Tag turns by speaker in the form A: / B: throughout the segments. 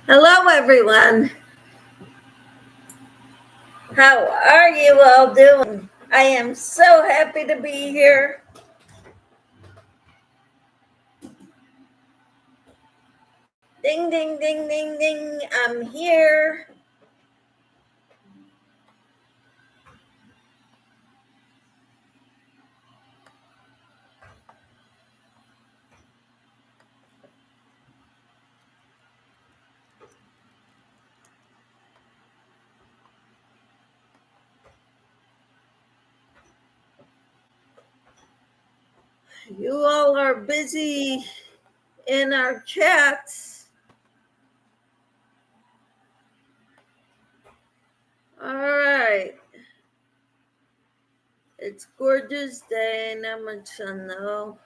A: Hello, everyone. How are you all doing? I am so happy to be here. Ding, ding, ding, ding, ding. I'm here. You all are busy in our chats. All right. It's gorgeous day. Not much sun though.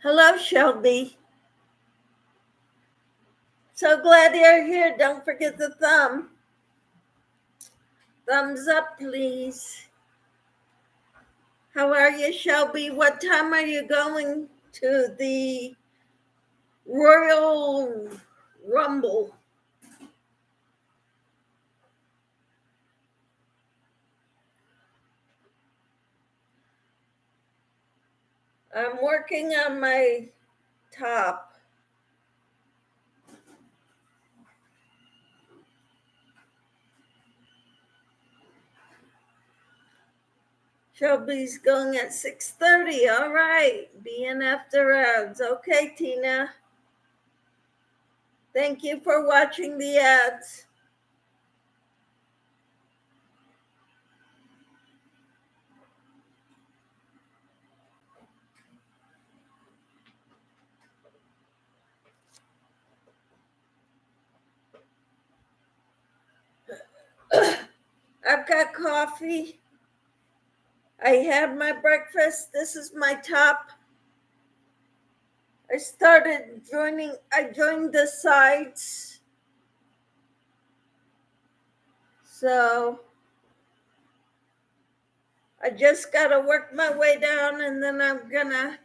A: Hello, Shelby. So glad you're here. Don't forget the thumb. Thumbs up, please. How are you, Shelby? What time are you going to the Royal Rumble? I'm working on my top. Shelby's going at 6:30. All right. Being after rounds. Okay, Tina. Thank you for watching the ads. I've got coffee. I had my breakfast. This is my top. I joined the sides. So I just got to work my way down and then I'm gonna.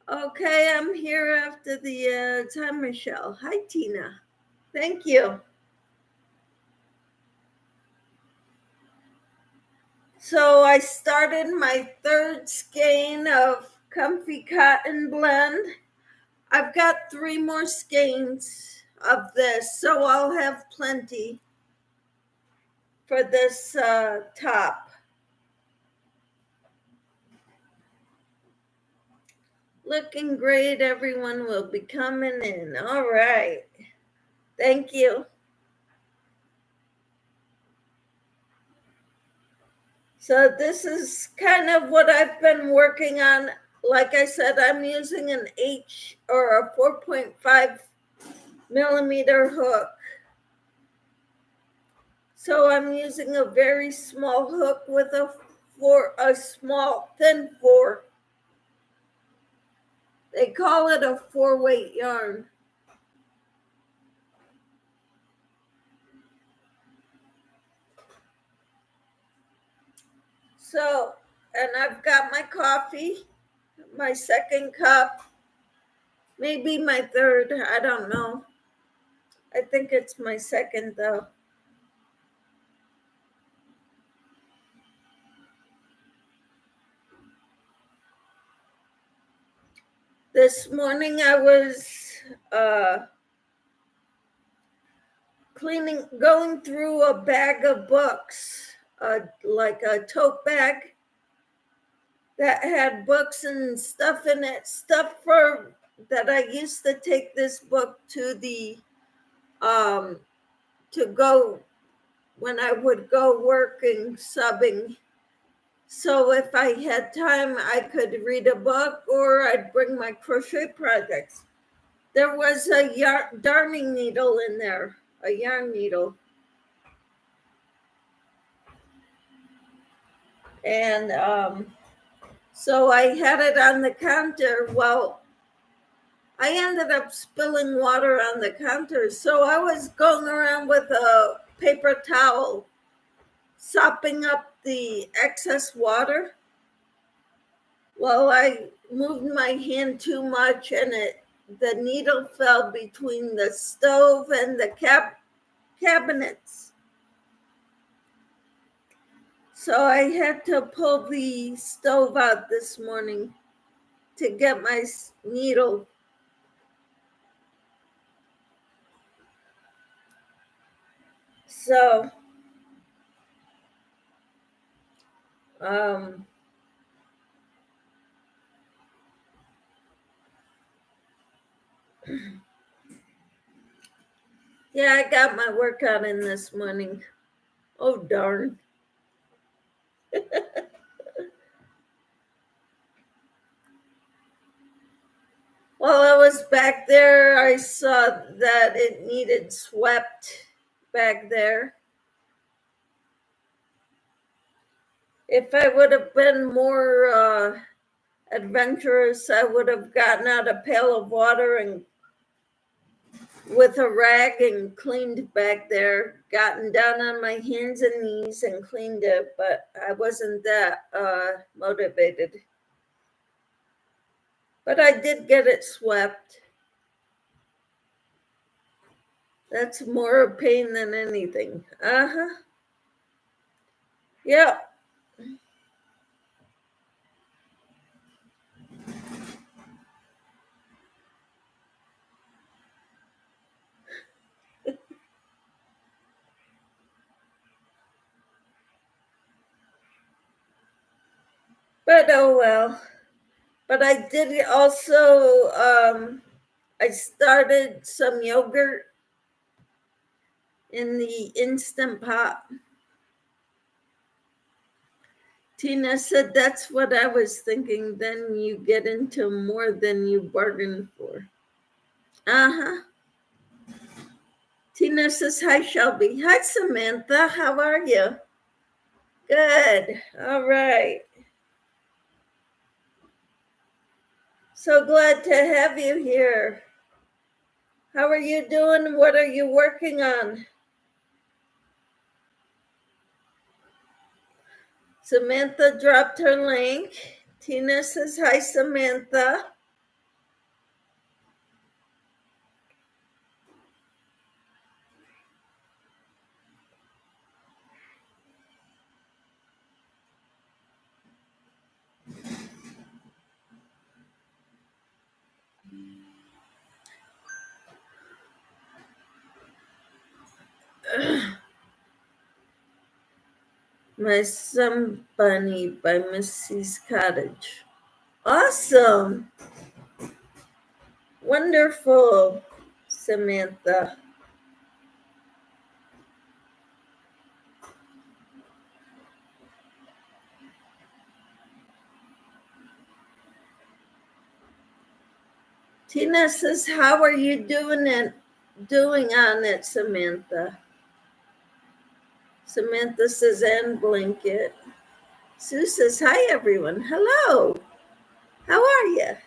A: Okay, I'm here after the time, Michelle. Hi, Tina. Thank you. So I started my third skein of Comfy Cotton Blend. I've got 3 more skeins of this, so I'll have plenty for this top. Looking great. Everyone will be coming in. All right. Thank you. So this is kind of what I've been working on. Like I said, I'm using an H or a 4.5 millimeter hook. So I'm using a very small hook with a small thin 4. They call it a 4-weight yarn. So, and I've got my coffee, my second cup, maybe my third, I don't know. I think it's my second though. This morning I was going through a bag of books, like a tote bag that had books and stuff in it, that I used to take this book to to go when I would go working, subbing. So if I had time, I could read a book or I'd bring my crochet projects. There was a darning needle in there, a yarn needle. And so I had it on the counter. Well, I ended up spilling water on the counter. So I was going around with a paper towel, sopping up the excess water. Well, I moved my hand too much and the needle fell between the stove and the cabinets. So I had to pull the stove out this morning to get my needle. So, um, yeah, I got my workout in this morning. Oh, darn. While I was back there, I saw that it needed swept back there. If I would have been more adventurous, I would have gotten out a pail of water and with a rag and cleaned back there, gotten down on my hands and knees and cleaned it, but I wasn't that motivated. But I did get it swept. That's more a pain than anything. Uh-huh. Yeah. But oh well. But I did also, I started some yogurt in the Instant Pot. Tina said that's what I was thinking. Then you get into more than you bargained for. Uh-huh. Tina says, hi, Shelby. Hi, Samantha. How are you? Good. All right. So glad to have you here. How are you doing? What are you working on? Samantha dropped her link. Tina says, hi, Samantha. My Sun Bunny by Missy's Cottage. Awesome. Wonderful, Samantha. Tina says, how are you doing on it, Samantha? Samantha says, and blanket. Sue says, hi, everyone. Hello. How are you?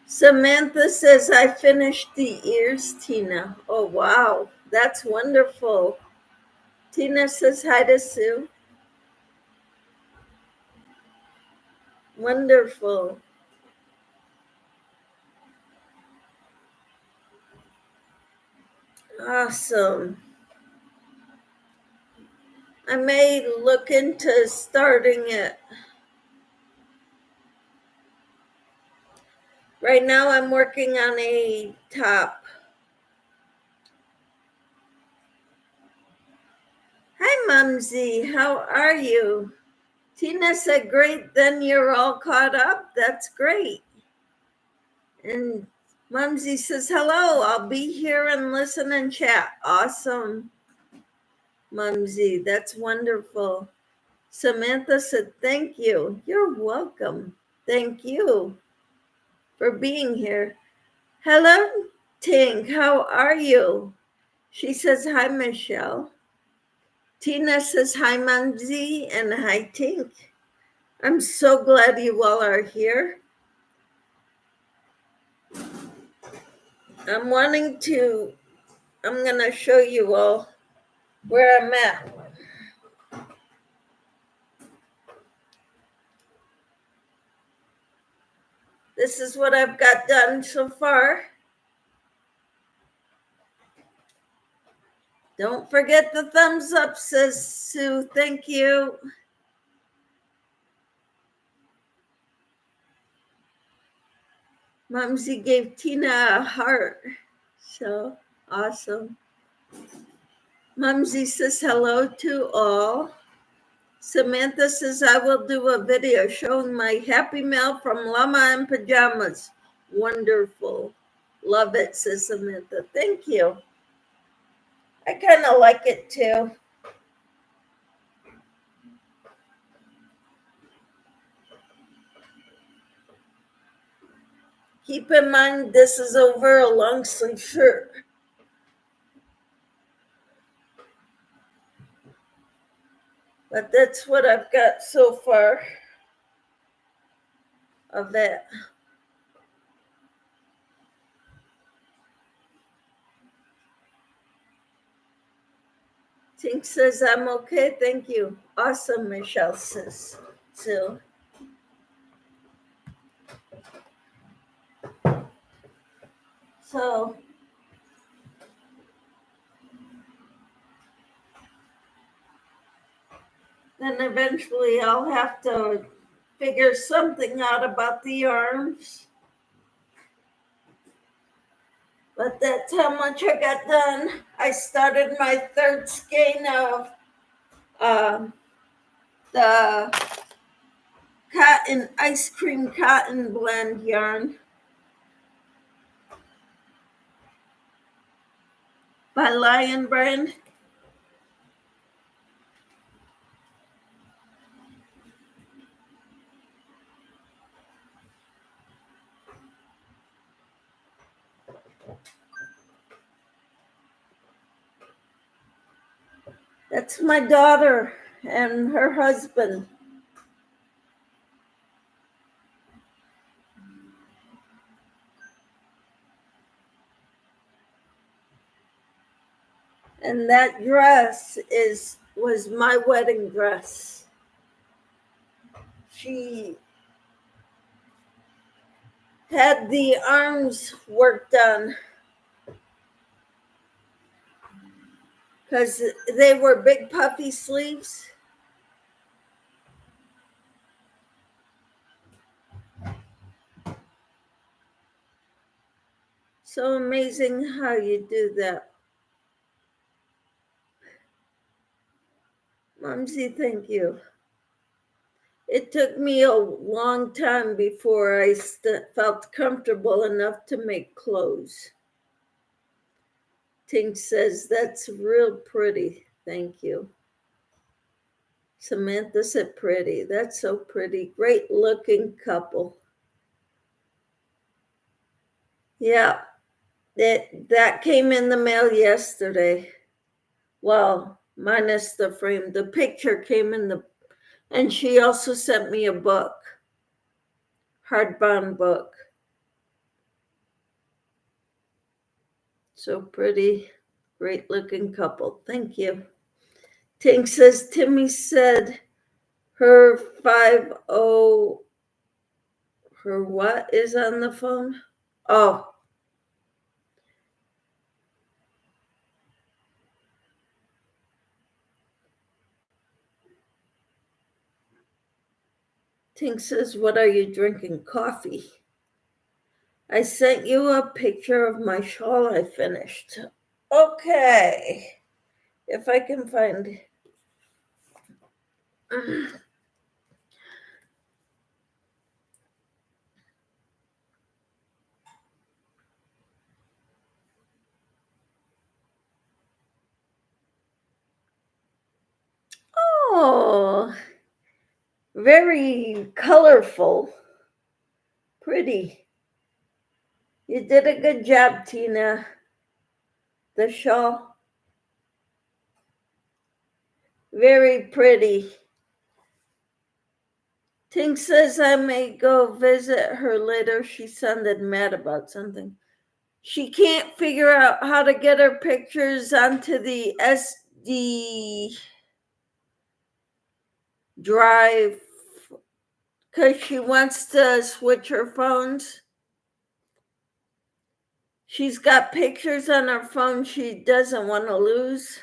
A: Samantha says, I finished the ears, Tina. Oh, wow. That's wonderful. Tina says, hi to Sue. Wonderful. Awesome. I may look into starting it. Right now, I'm working on a top. Hi, Mumsy. How are you? Tina said, great. Then you're all caught up. That's great. And Mumsy says, hello. I'll be here and listen and chat. Awesome, Mumsy. That's wonderful. Samantha said, thank you. You're welcome. Thank you for being here. Hello, Tink. How are you? She says, hi, Michelle. Tina says, hi, Mumsy, and hi, Tink. I'm so glad you all are here. I'm going to show you all where I'm at. This is what I've got done so far. Don't forget the thumbs up, says Sue. Thank you. Mumsy gave Tina a heart. So awesome. Mumsy says hello to all. Samantha says, I will do a video showing my Happy Mail from Llama in Pajamas. Wonderful. Love it, says Samantha. Thank you. I kind of like it too. Keep in mind, this is over a long sleeve shirt. But that's what I've got so far of it. Tink says, I'm okay, thank you. Awesome, Michelle says, Sue. So, then eventually I'll have to figure something out about the arms. But that's how much I got done. I started my third skein of the cotton, ice cream cotton blend yarn by Lion Brand. That's my daughter and her husband. And that dress was my wedding dress. She had the arms work done because they were big puffy sleeves. So amazing how you do that. Mumsy, thank you. It took me a long time before I felt comfortable enough to make clothes. Tink says, that's real pretty. Thank you. Samantha said pretty. That's so pretty. Great looking couple. Yeah, that came in the mail yesterday. Well, minus the frame. The picture came and she also sent me a book, hardbound book. So pretty, great looking couple. Thank you. Tink says, Timmy said her 50, her what is on the phone? Oh. Tink says, what are you drinking? Coffee. I sent you a picture of my shawl I finished. Okay. If I can find. Oh, very colorful. Pretty. You did a good job, Tina. The shawl. Very pretty. Tink says I may go visit her later. She sounded mad about something. She can't figure out how to get her pictures onto the SD drive because she wants to switch her phones. She's got pictures on her phone she doesn't want to lose.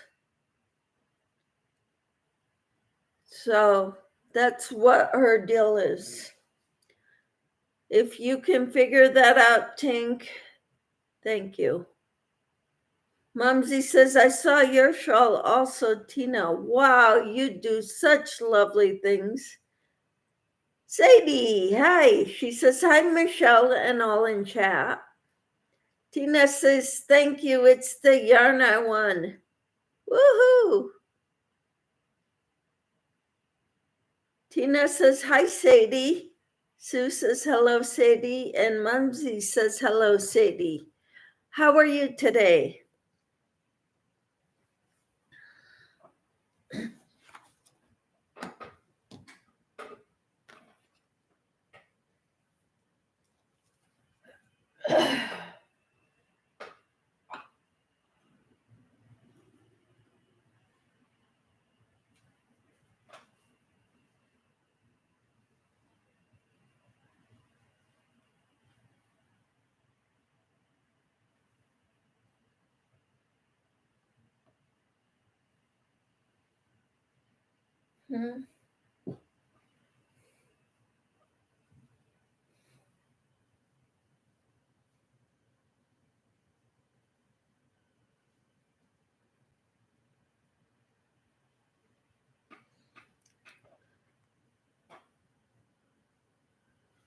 A: So that's what her deal is. If you can figure that out, Tink, thank you. Mumsy says, I saw your shawl also, Tina. Wow, you do such lovely things. Sadie, hi. She says, hi, Michelle, and all in chat. Tina says, thank you. It's the yarn I won. Woohoo. Tina says, hi, Sadie. Sue says, hello, Sadie. And Mumsy says, hello, Sadie. How are you today?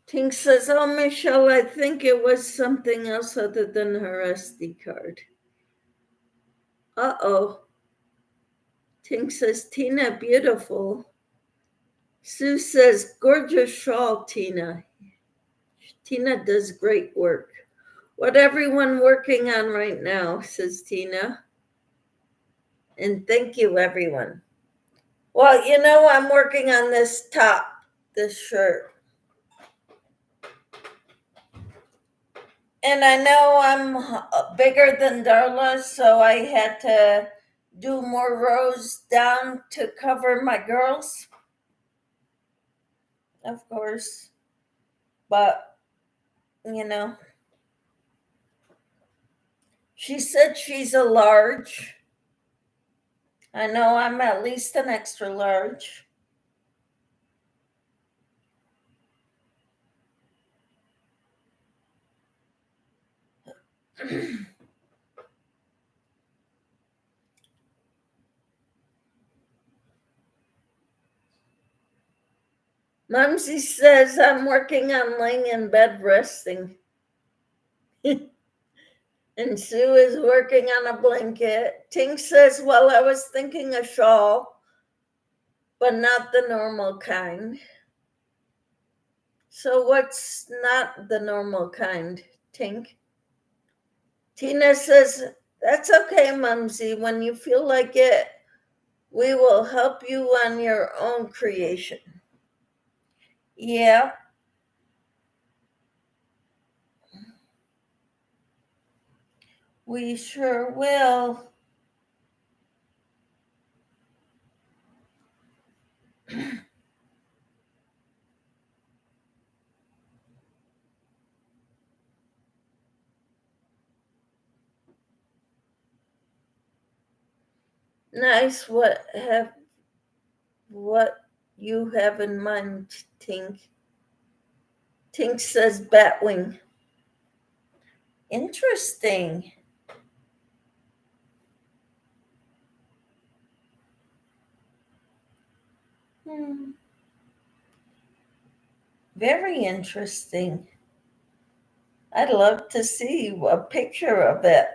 A: Tink says, oh, Michelle, I think it was something else other than her SD card. Uh-oh. Tink says, Tina, beautiful. Sue says, gorgeous shawl, Tina. Tina does great work. What everyone working on right now, says Tina. And thank you, everyone. Well, I'm working on this top, this shirt. And I know I'm bigger than Darla, so I had to do more rows down to cover my girls, of course. But, she said she's a large. I know I'm at least an extra large. Mumsy says I'm working on laying in bed resting. And Sue is working on a blanket. Tink says, well, I was thinking a shawl, but not the normal kind. So what's not the normal kind, Tink? Tina says, that's okay, Mumsy. When you feel like it, we will help you on your own creation. Yeah. We sure will. Nice. What you have in mind, Tink? Tink says batwing. Interesting. Very interesting. I'd love to see a picture of it.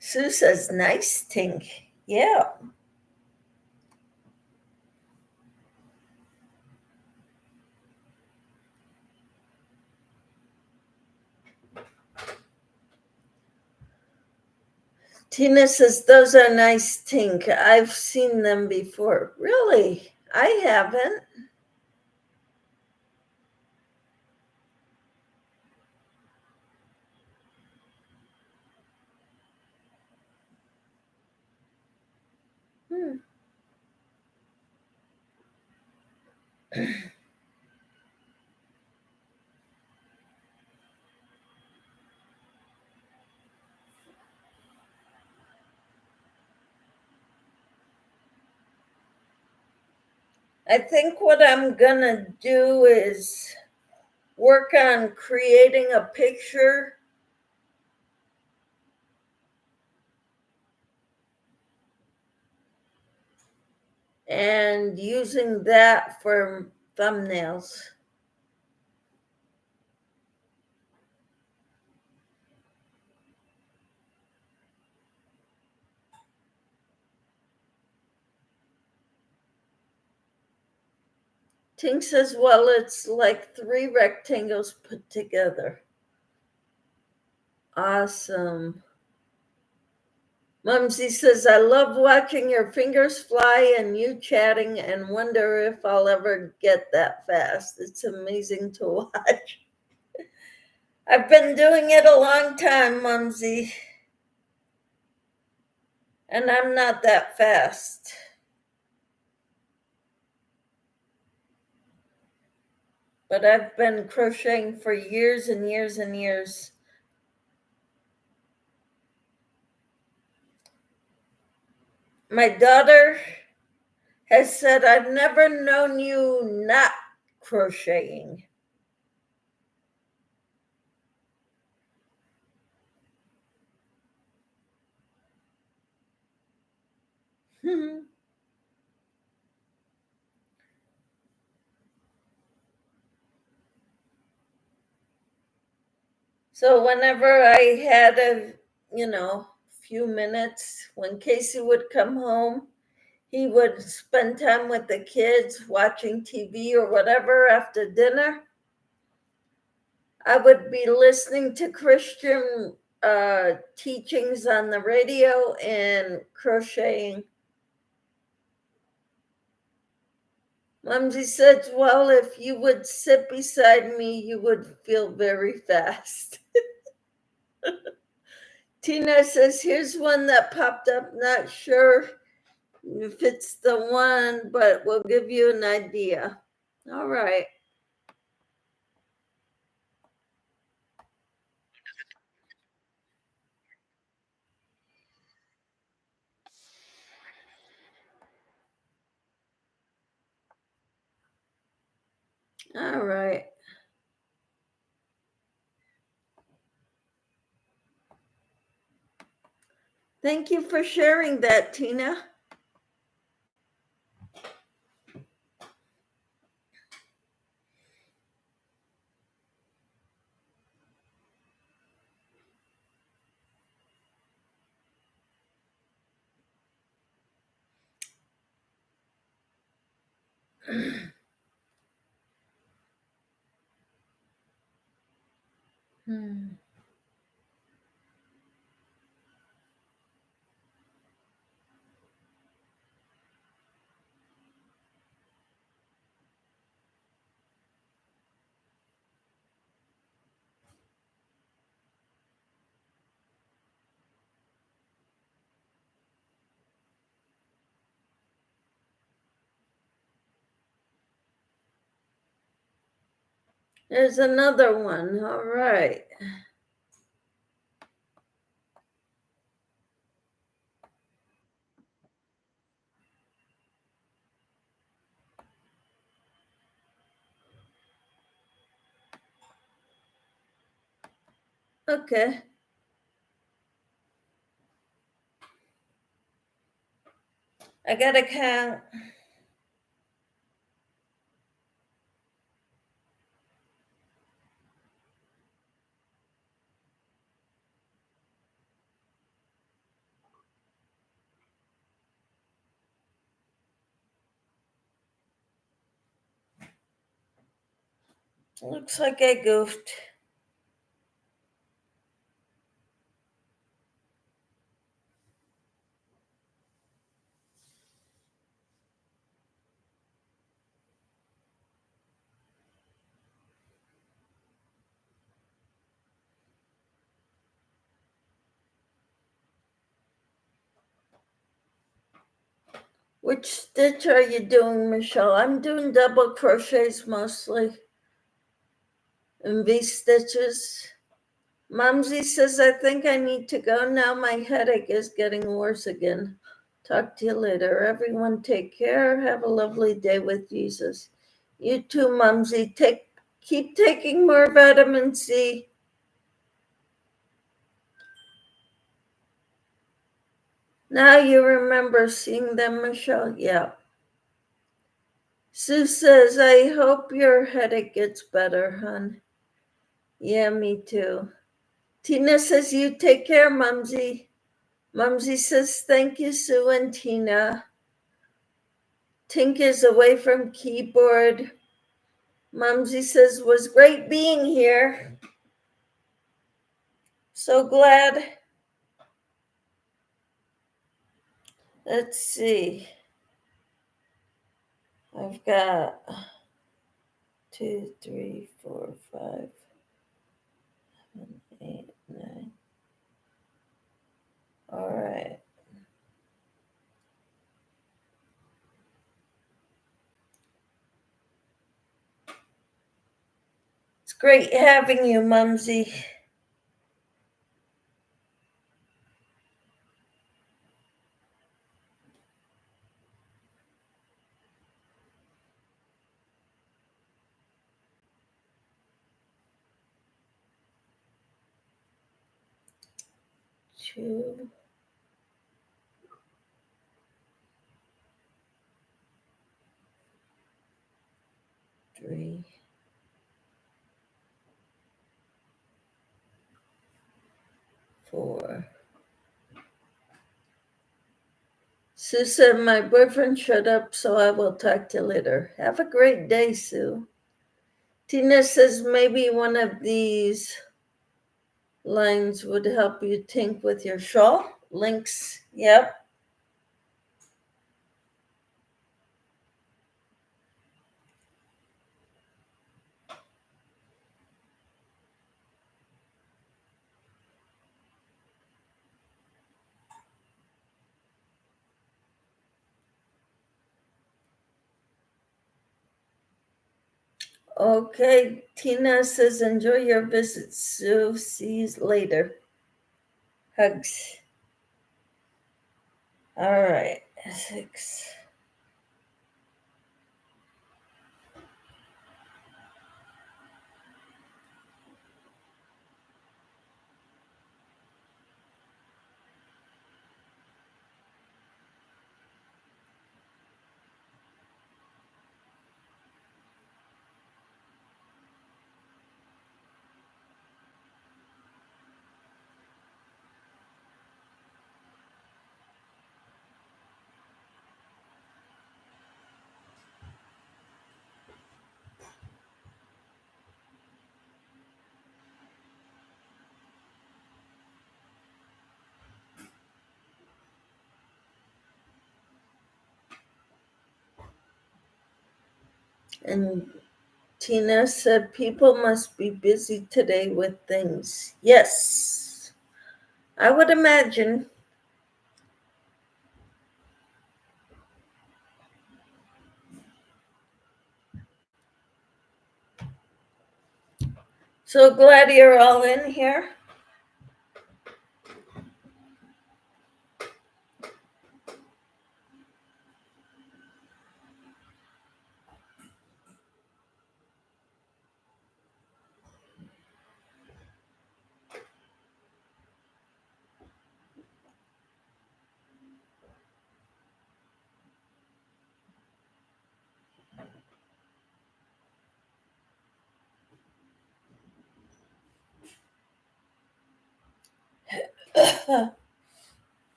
A: Sue says, nice, Tink. Yeah. Tina says, those are nice, Tink. I've seen them before. Really? I haven't. Hmm. I think what I'm gonna do is work on creating a picture and using that for thumbnails. Tink says, well, it's like 3 rectangles put together. Awesome. Mumsy says, I love watching your fingers fly and you chatting and wonder if I'll ever get that fast. It's amazing to watch. I've been doing it a long time, Mumsy. And I'm not that fast. But I've been crocheting for years and years and years. My daughter has said, I've never known you not crocheting. So whenever I had a, few minutes, when Casey would come home, he would spend time with the kids watching TV or whatever after dinner. I would be listening to Christian teachings on the radio and crocheting. Mumsy said, well, if you would sit beside me, you would feel very fast. Tina says, here's one that popped up. Not sure if it's the one, but we'll give you an idea. All right. All right. Thank you for sharing that, Tina. There's another one. All right. Okay. I got to count. Looks like I goofed. Which stitch are you doing, Michelle? I'm doing double crochets mostly and V-stitches. Mumsy says, I think I need to go now. My headache is getting worse again. Talk to you later. Everyone take care. Have a lovely day with Jesus. You too, Mumsy. Keep taking more vitamin C. Now you remember seeing them, Michelle? Yeah. Sue says, I hope your headache gets better, hon. Yeah, me too. Tina says, you take care, Mumsy. Mumsy says, thank you, Sue and Tina. Tink is away from keyboard. Mumsy says, was great being here. So glad. Let's see. I've got 2, 3, 4, 5, 7, 8, 9. All right. It's great having you, Mumsy. Two, 3, 4. Sue said, my boyfriend showed up, so I will talk to you later. Have a great day, Sue. Tina says, maybe one of these lines would help you think with your shawl. Links, yep. Okay, Tina says, enjoy your visit, Sue. See you later. Hugs. All right, 6. And Tina said, people must be busy today with things. Yes, I would imagine. So glad you're all in here.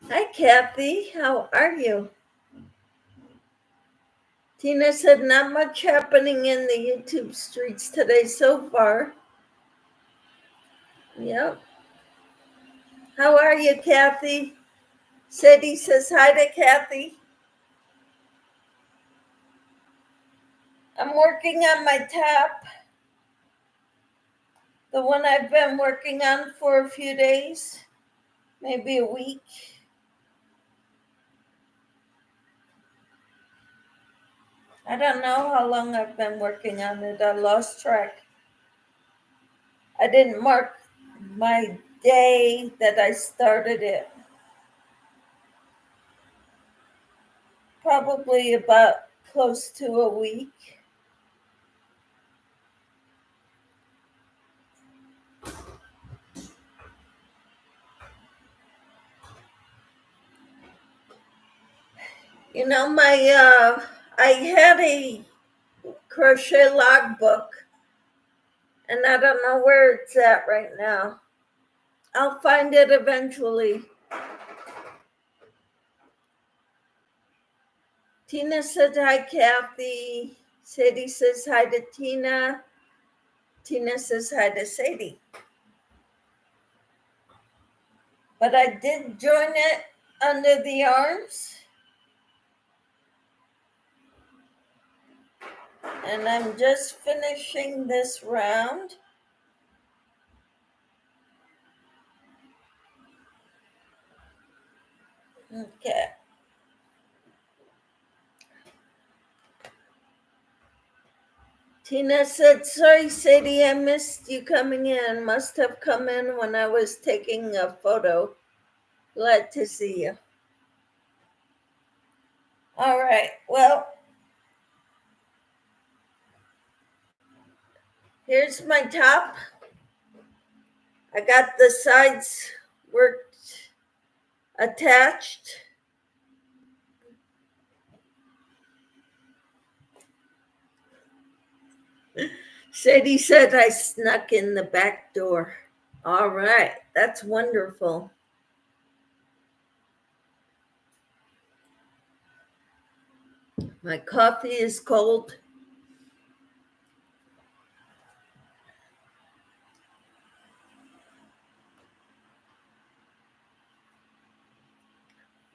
A: Hi, Kathy. How are you? Tina said, not much happening in the YouTube streets today so far. Yep. How are you, Kathy? Sadie says hi to Kathy. I'm working on my top, the one I've been working on for a few days, maybe a week. I don't know how long I've been working on it. I lost track. I didn't mark my day that I started it. Probably about close to a week. You know, I had a crochet logbook, and I don't know where it's at right now. I'll find it eventually. Tina said hi, Kathy. Sadie says hi to Tina. Tina says hi to Sadie. But I did join it under the arms. And I'm just finishing this round. Okay. Tina said, sorry, Sadie, I missed you coming in. Must have come in when I was taking a photo. Glad to see you. All right. Well, here's my top. I got the sides worked attached. Sadie said I snuck in the back door. All right, that's wonderful. My coffee is cold.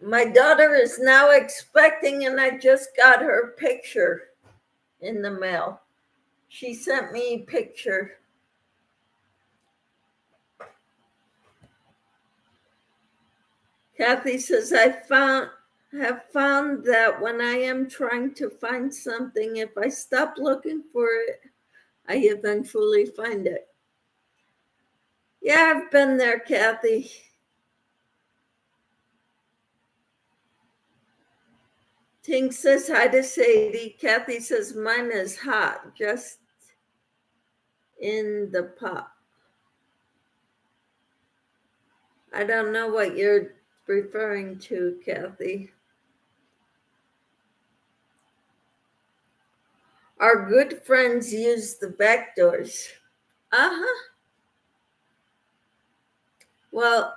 A: My daughter is now expecting, and I just got her picture in the mail. She sent me a picture. Kathy says, have found that when I am trying to find something, if I stop looking for it, I eventually find it. Yeah, I've been there, Kathy. Tink says hi to Sadie. Kathy says mine is hot, just in the pot. I don't know what you're referring to, Kathy. Our good friends use the back doors. Uh-huh. Well,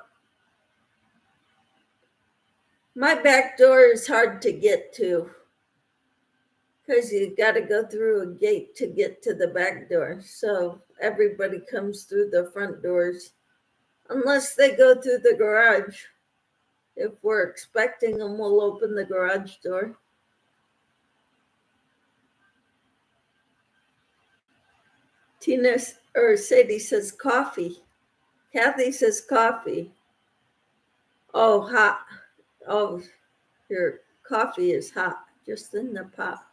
A: my back door is hard to get to because you got to go through a gate to get to the back door. So everybody comes through the front doors unless they go through the garage. If we're expecting them, we'll open the garage door. Tina or Sadie says coffee. Kathy says coffee. Oh, hot. Oh, your coffee is hot, just in the pot.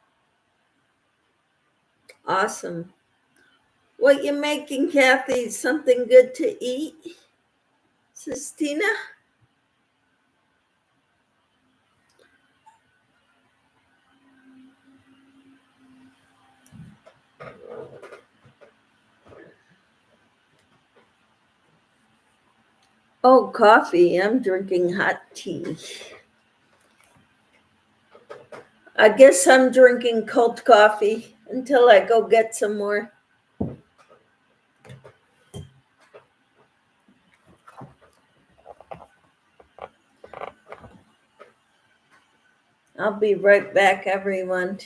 A: Awesome. What you making, Kathy? Something good to eat? Says Tina. Oh, coffee. I'm drinking hot tea. I guess I'm drinking cold coffee until I go get some more. I'll be right back, everyone.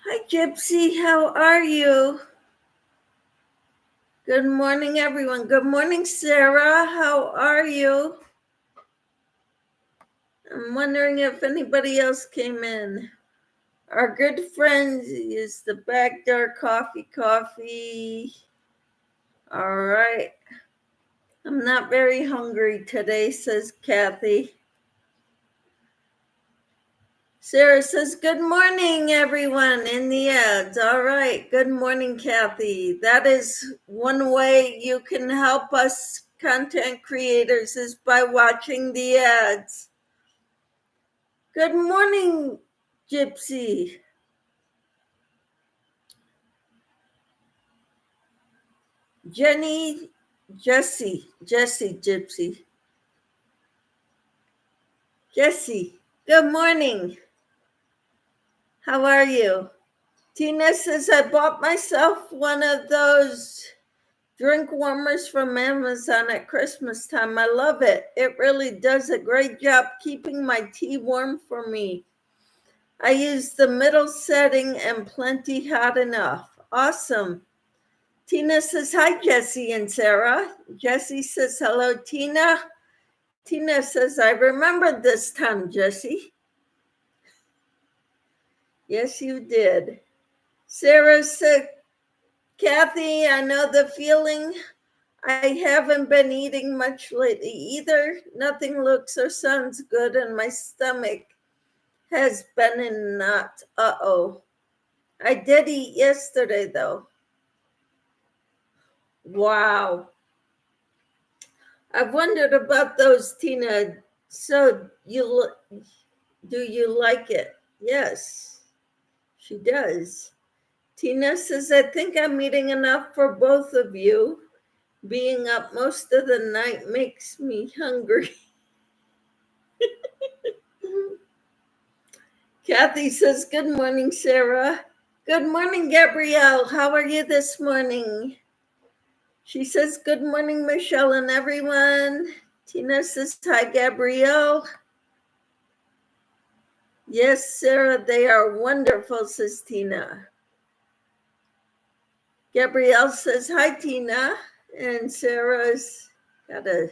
A: Hi, Gypsy. How are you? Good morning, everyone. Good morning, Sarah. How are you? I'm wondering if anybody else came in. Our good friend is the Backdoor Coffee. All right. I'm not very hungry today, says Kathy. Sarah says, good morning, everyone in the ads. All right. Good morning, Kathy. That is one way you can help us content creators is by watching the ads. Good morning, Gypsy. Jenny, Jessie, Gypsy. Jessie, good morning. How are you? Tina says, I bought myself one of those drink warmers from Amazon at Christmas time. I love it. It really does a great job keeping my tea warm for me. I use the middle setting and plenty hot enough. Awesome. Tina says, hi, Jessie and Sarah. Jessie says, hello, Tina. Tina says, I remembered this time, Jessie. Yes, you did. Sarah said, Kathy, I know the feeling. I haven't been eating much lately either. Nothing looks or sounds good, and my stomach has been in knots. Uh-oh. I did eat yesterday, though. Wow. I've wondered about those, Tina. So do you like it? Yes, she does. Tina says, I think I'm eating enough for both of you. Being up most of the night makes me hungry. Kathy says, good morning, Sarah. Good morning, Gabrielle. How are you this morning? She says, good morning, Michelle and everyone. Tina says, hi, Gabrielle. Yes, Sarah, they are wonderful, says Tina. Gabrielle says, hi, Tina. And Sarah's got a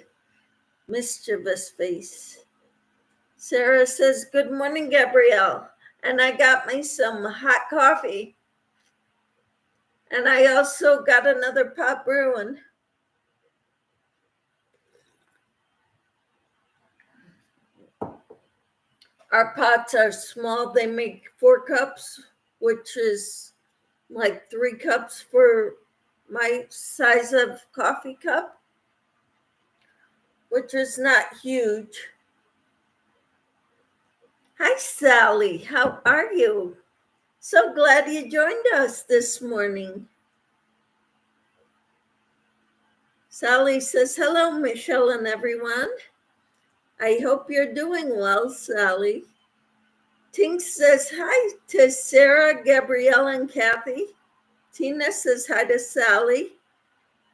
A: mischievous face. Sarah says, good morning, Gabrielle. And I got me some hot coffee. And I also got another pot brewing. Our pots are small. They make 4 cups, which is like 3 cups for my size of coffee cup, which is not huge. Hi, Sally. How are you? So glad you joined us this morning. Sally says, hello, Michelle and everyone. I hope you're doing well, Sally. Tink says hi to Sarah, Gabrielle, and Kathy. Tina says hi to Sally.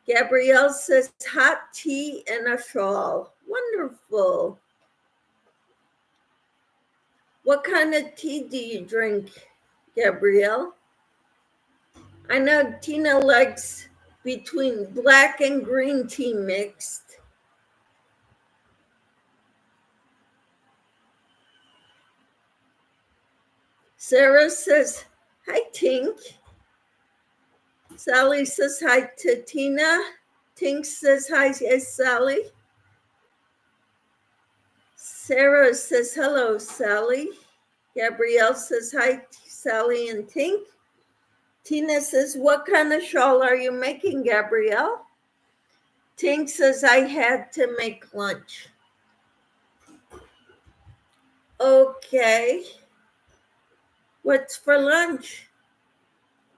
A: Gabrielle says hot tea and a shawl. Wonderful. What kind of tea do you drink, Gabrielle? I know Tina likes between black and green tea mixed. Sarah says, hi, Tink. Sally says hi to Tina. Tink says hi, yes, Sally. Sarah says, hello, Sally. Gabrielle says hi, Sally and Tink. Tina says, what kind of shawl are you making, Gabrielle? Tink says, I had to make lunch. Okay. What's for lunch?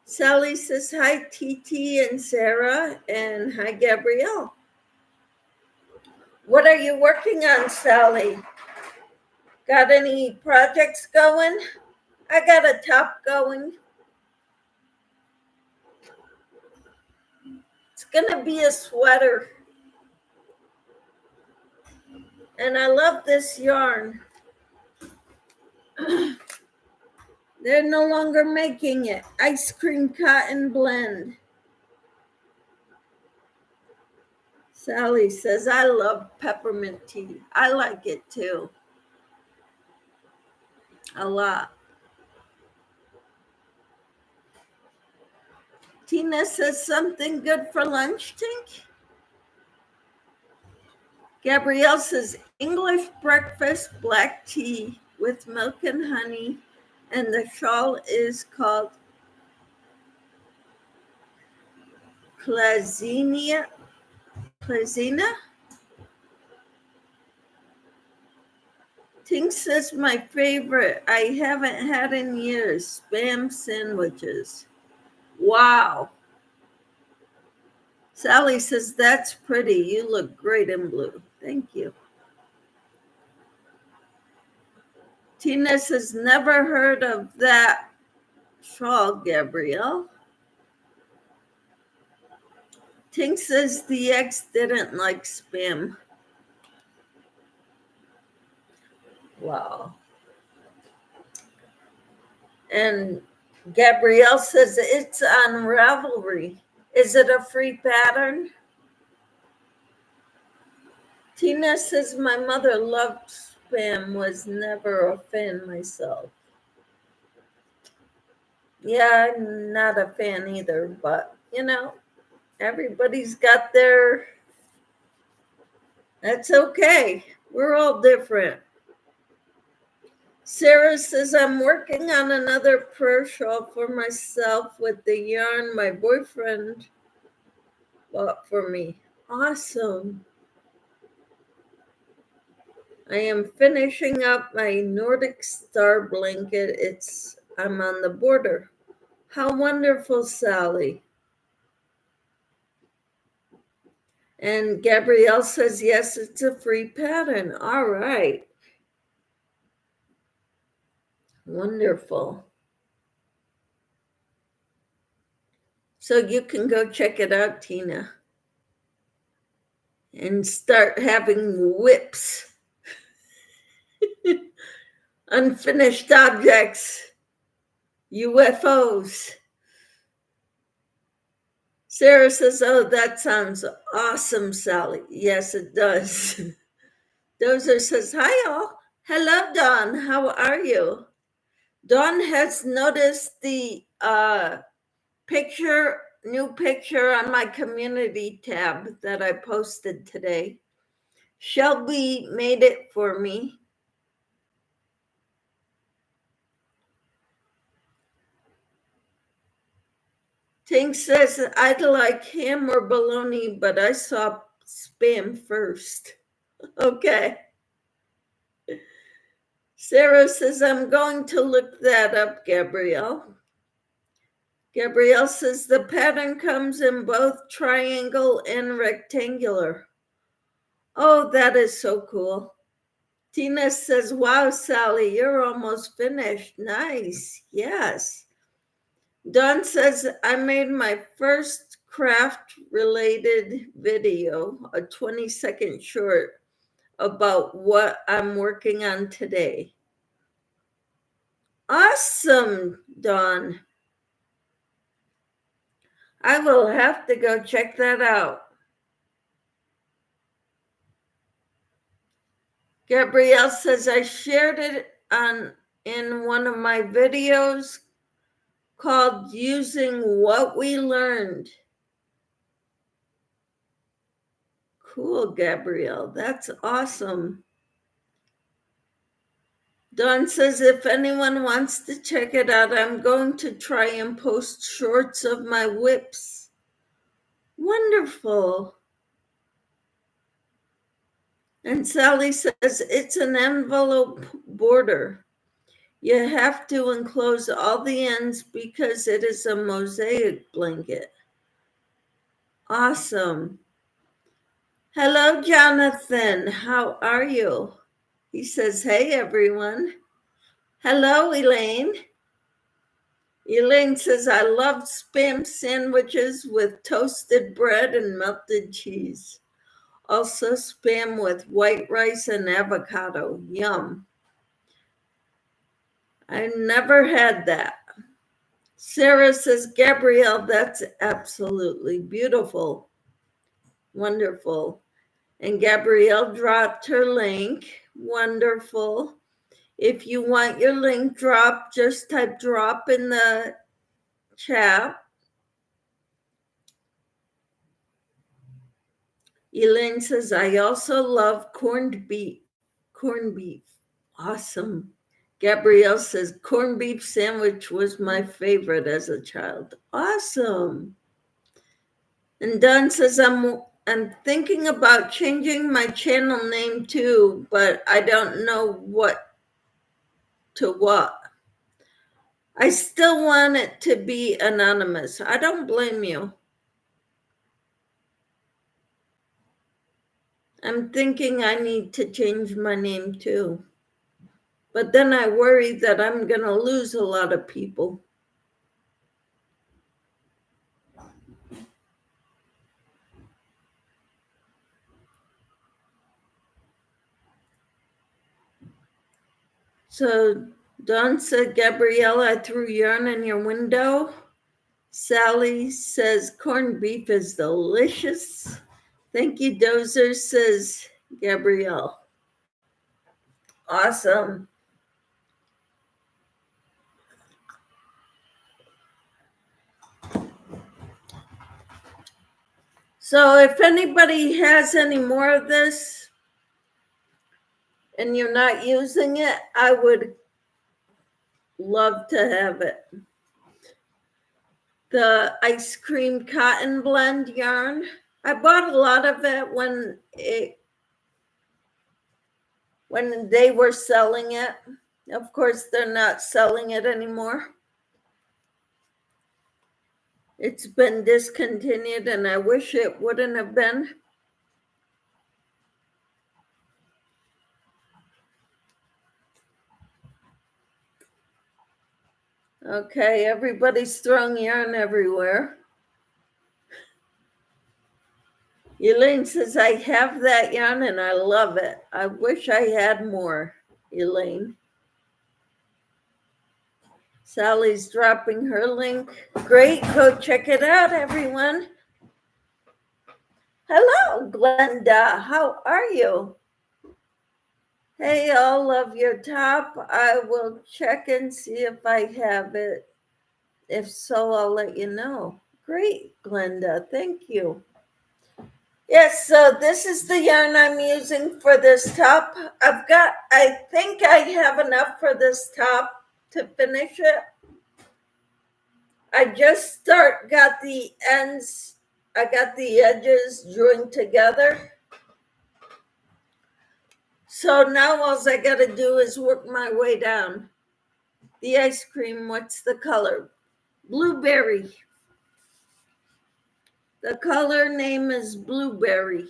A: Sally says, hi, TT and Sarah, and hi, Gabrielle. What are you working on, Sally? Got any projects going? I got a top going. It's gonna be a sweater. And I love this yarn. They're no longer making it. Ice cream cotton blend. Sally says, I love peppermint tea. I like it too. A lot. Tina says, something good for lunch, Tink? Gabrielle says, English breakfast black tea with milk and honey, and the shawl is called Plazina. Tink says, my favorite, I haven't had in years, Spam sandwiches. Wow. Sally says, that's pretty. You look great in blue. Thank you. Tina says, never heard of that shawl, Gabrielle. Tink says the ex didn't like Spam. Wow. And Gabrielle says it's on Ravelry. Is it a free pattern? Tina says my mother loved Spam, was never a fan myself. Yeah, I'm not a fan either, but you know, everybody's got their, that's okay. We're all different. Sarah says, I'm working on another prayer shawl for myself with the yarn my boyfriend bought for me. Awesome. I am finishing up my Nordic Star blanket. I'm on the border. How wonderful, Sally. And Gabrielle says, yes, it's a free pattern. All right. Wonderful. So you can go check it out, Tina, and start having whips, unfinished objects, UFOs. Sarah says, oh, that sounds awesome, Sally. Yes, it does. Dozer says, hi, all. Hello, Dawn. How are you? Dawn has noticed the new picture on my community tab that I posted today. Shelby made it for me. Tink says, I'd like ham or bologna, but I saw Spam first. Okay. Sarah says, I'm going to look that up, Gabrielle. Gabrielle says, the pattern comes in both triangle and rectangular. Oh, that is so cool. Tina says, wow, Sally, you're almost finished. Nice. Yes. Dawn says, I made my first craft-related video, a 20-second short, about what I'm working on today. Awesome, Dawn. I will have to go check that out. Gabrielle says, I shared it in one of my videos called Using What We Learned. Cool, Gabrielle. That's awesome. Dawn says, if anyone wants to check it out, I'm going to try and post shorts of my whips. Wonderful. And Sally says, it's an envelope border. You have to enclose all the ends because it is a mosaic blanket. Awesome. Hello, Jonathan. How are you? He says, hey, everyone. Hello, Elaine. Elaine says, I love Spam sandwiches with toasted bread and melted cheese. Also Spam with white rice and avocado. Yum. I never had that. Sarah says, Gabrielle, that's absolutely beautiful. Wonderful. And Gabrielle dropped her link. Wonderful. If you want your link dropped, just type drop in the chat. Elaine says, I also love corned beef. Corned beef. Awesome. Gabrielle says, corned beef sandwich was my favorite as a child. Awesome. And Don says, I'm thinking about changing my channel name too, but I don't know what to what. I still want it to be anonymous. I don't blame you. I'm thinking I need to change my name too. But then I worry that I'm going to lose a lot of people. So Dawn said, Gabrielle, I threw yarn in your window. Sally says, corned beef is delicious. Thank you, Dozer, says Gabrielle. Awesome. So if anybody has any more of this and you're not using it, I would love to have it. The ice cream cotton blend yarn. I bought a lot of it when they were selling it. Of course, they're not selling it anymore. It's been discontinued, and I wish it wouldn't have been. Okay, everybody's throwing yarn everywhere. Elaine says, I have that yarn and I love it. I wish I had more, Elaine. Sally's dropping her link. Great, go check it out, everyone. Hello, Glenda, how are you? Hey, I'll love your top. I will check and see if I have it. If so, I'll let you know. Great, Glenda, thank you. Yes, so this is the yarn I'm using for this top. I think I have enough for this top to finish it. I just got the ends, I got the edges joined together. So now all I got to do is work my way down. The ice cream, what's the color? Blueberry. The color name is Blueberry.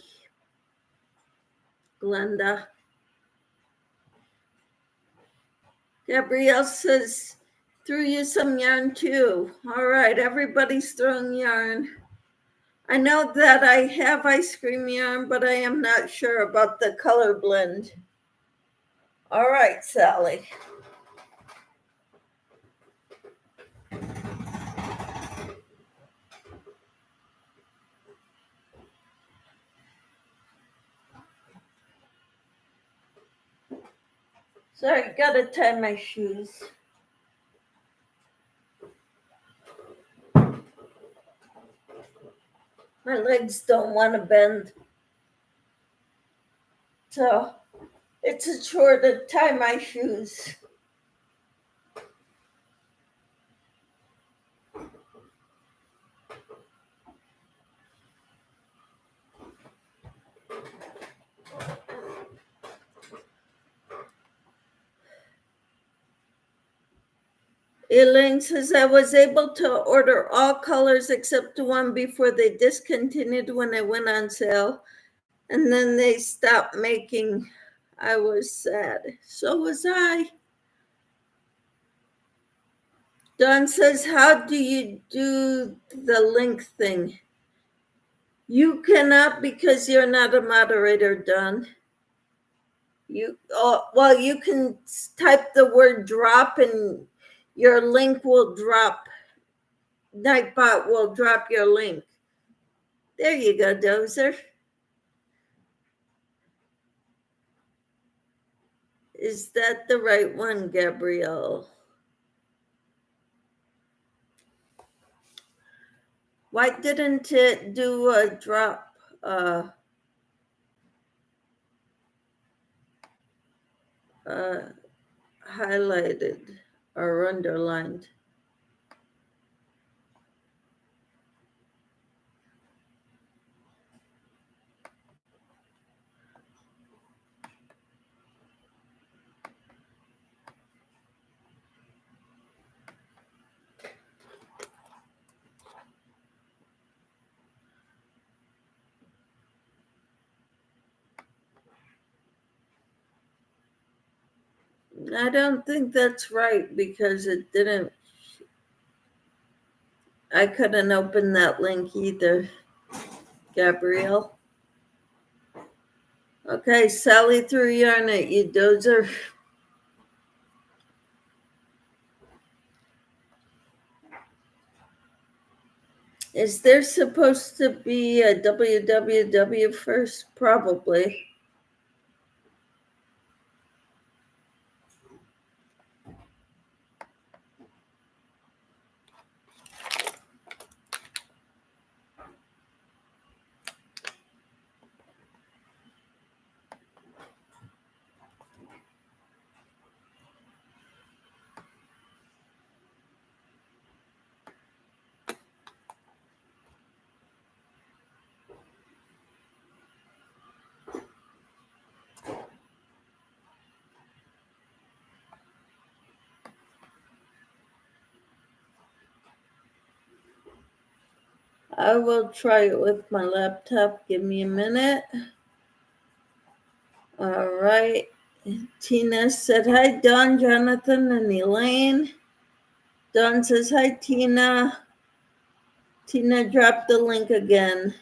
A: Glenda. Gabrielle says, threw you some yarn too. All right, everybody's throwing yarn. I know that I have ice cream yarn, but I am not sure about the color blend. All right, Sally. Sorry, gotta tie my shoes. My legs don't want to bend. So it's a chore to tie my shoes. Elaine says, I was able to order all colors except one before they discontinued when it went on sale. And then they stopped making. I was sad. So was I. Dawn says, how do you do the link thing? You cannot because you're not a moderator, Dawn. Well, you can type the word drop and your link will drop. Nightbot will drop your link. There you go, Dozer. Is that the right one, Gabrielle? Why didn't it do a drop highlighted or underlined? I don't think that's right because it didn't. I couldn't open that link either, Gabrielle. Okay, Sally threw yarn at you, Dozer. Is there supposed to be a www first? Probably. I will try it with my laptop. Give me a minute. All right. Tina said, hi, Don, Jonathan, and Elaine. Don says, hi, Tina. Tina dropped the link again.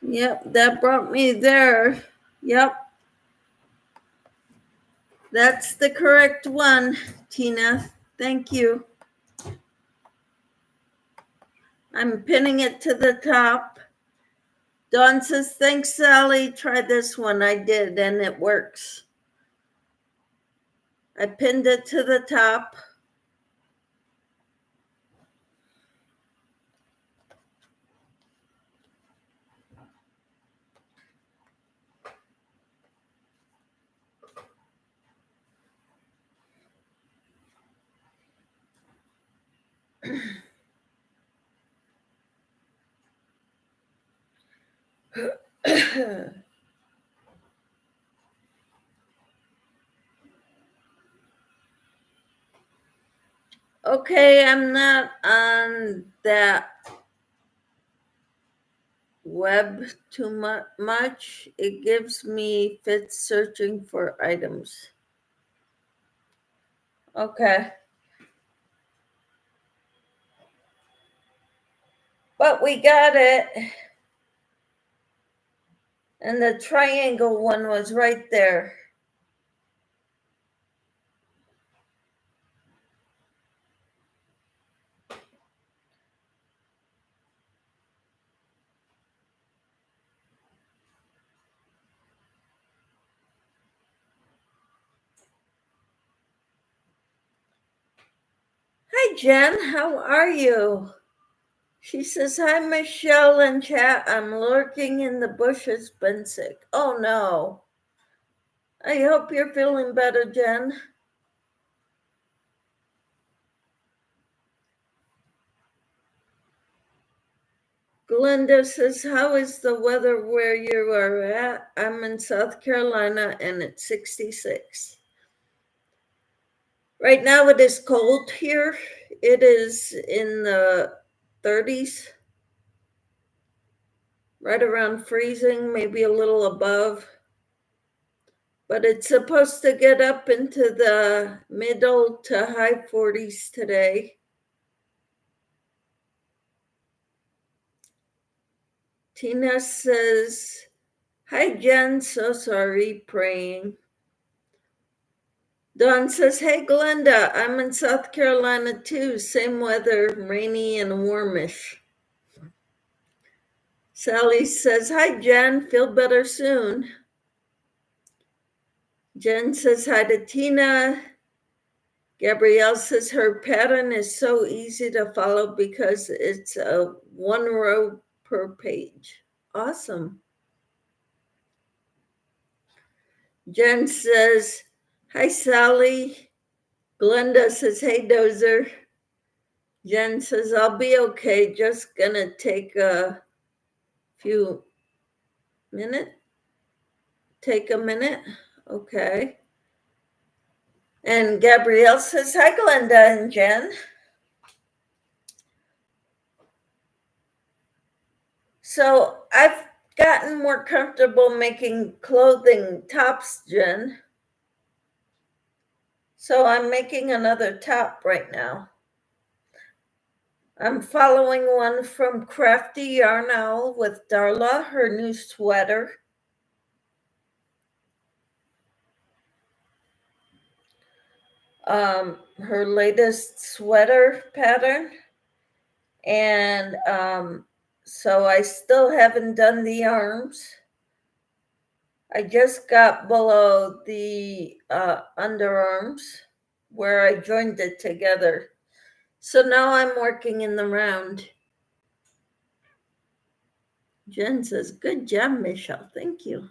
A: Yep, that brought me there. Yep. That's the correct one, Tina. Thank you. I'm pinning it to the top. Dawn says, thanks, Sally. Try this one. I did, and it works. I pinned it to the top. Okay, I'm not on that web too much. It gives me fits searching for items. Okay. But we got it. And the triangle one was right there. Hi, Jen. How are you? She says, hi, Michelle and chat. I'm lurking in the bushes, been sick. Oh, no. I hope you're feeling better, Jen. Glenda says, how is the weather where you are at? I'm in South Carolina and it's 66. Right now it is cold here. It is in the 30s, right around freezing, maybe a little above. but it's supposed to get up into the middle to high 40s today. Tina says, hi, Jen, so sorry, praying. Dawn says, hey, Glenda, I'm in South Carolina too. Same weather, rainy and warmish. Sally says, hi, Jen, feel better soon. Jen says hi to Tina. Gabrielle says her pattern is so easy to follow because it's a one row per page. Awesome. Jen says, hi, Sally. Glenda says, hey, Dozer. Jen says, I'll be okay. Just gonna take a few minutes. Take a minute. Okay. And Gabrielle says, hi, Glenda and Jen. So I've gotten more comfortable making clothing tops, Jen. So I'm making another top right now. I'm following one from Crafty Yarn Owl with Darla, her new sweater. Her latest sweater pattern. And so I still haven't done the arms. I just got below the underarms where I joined it together. So now I'm working in the round. Jen says, good job, Michelle. Thank you.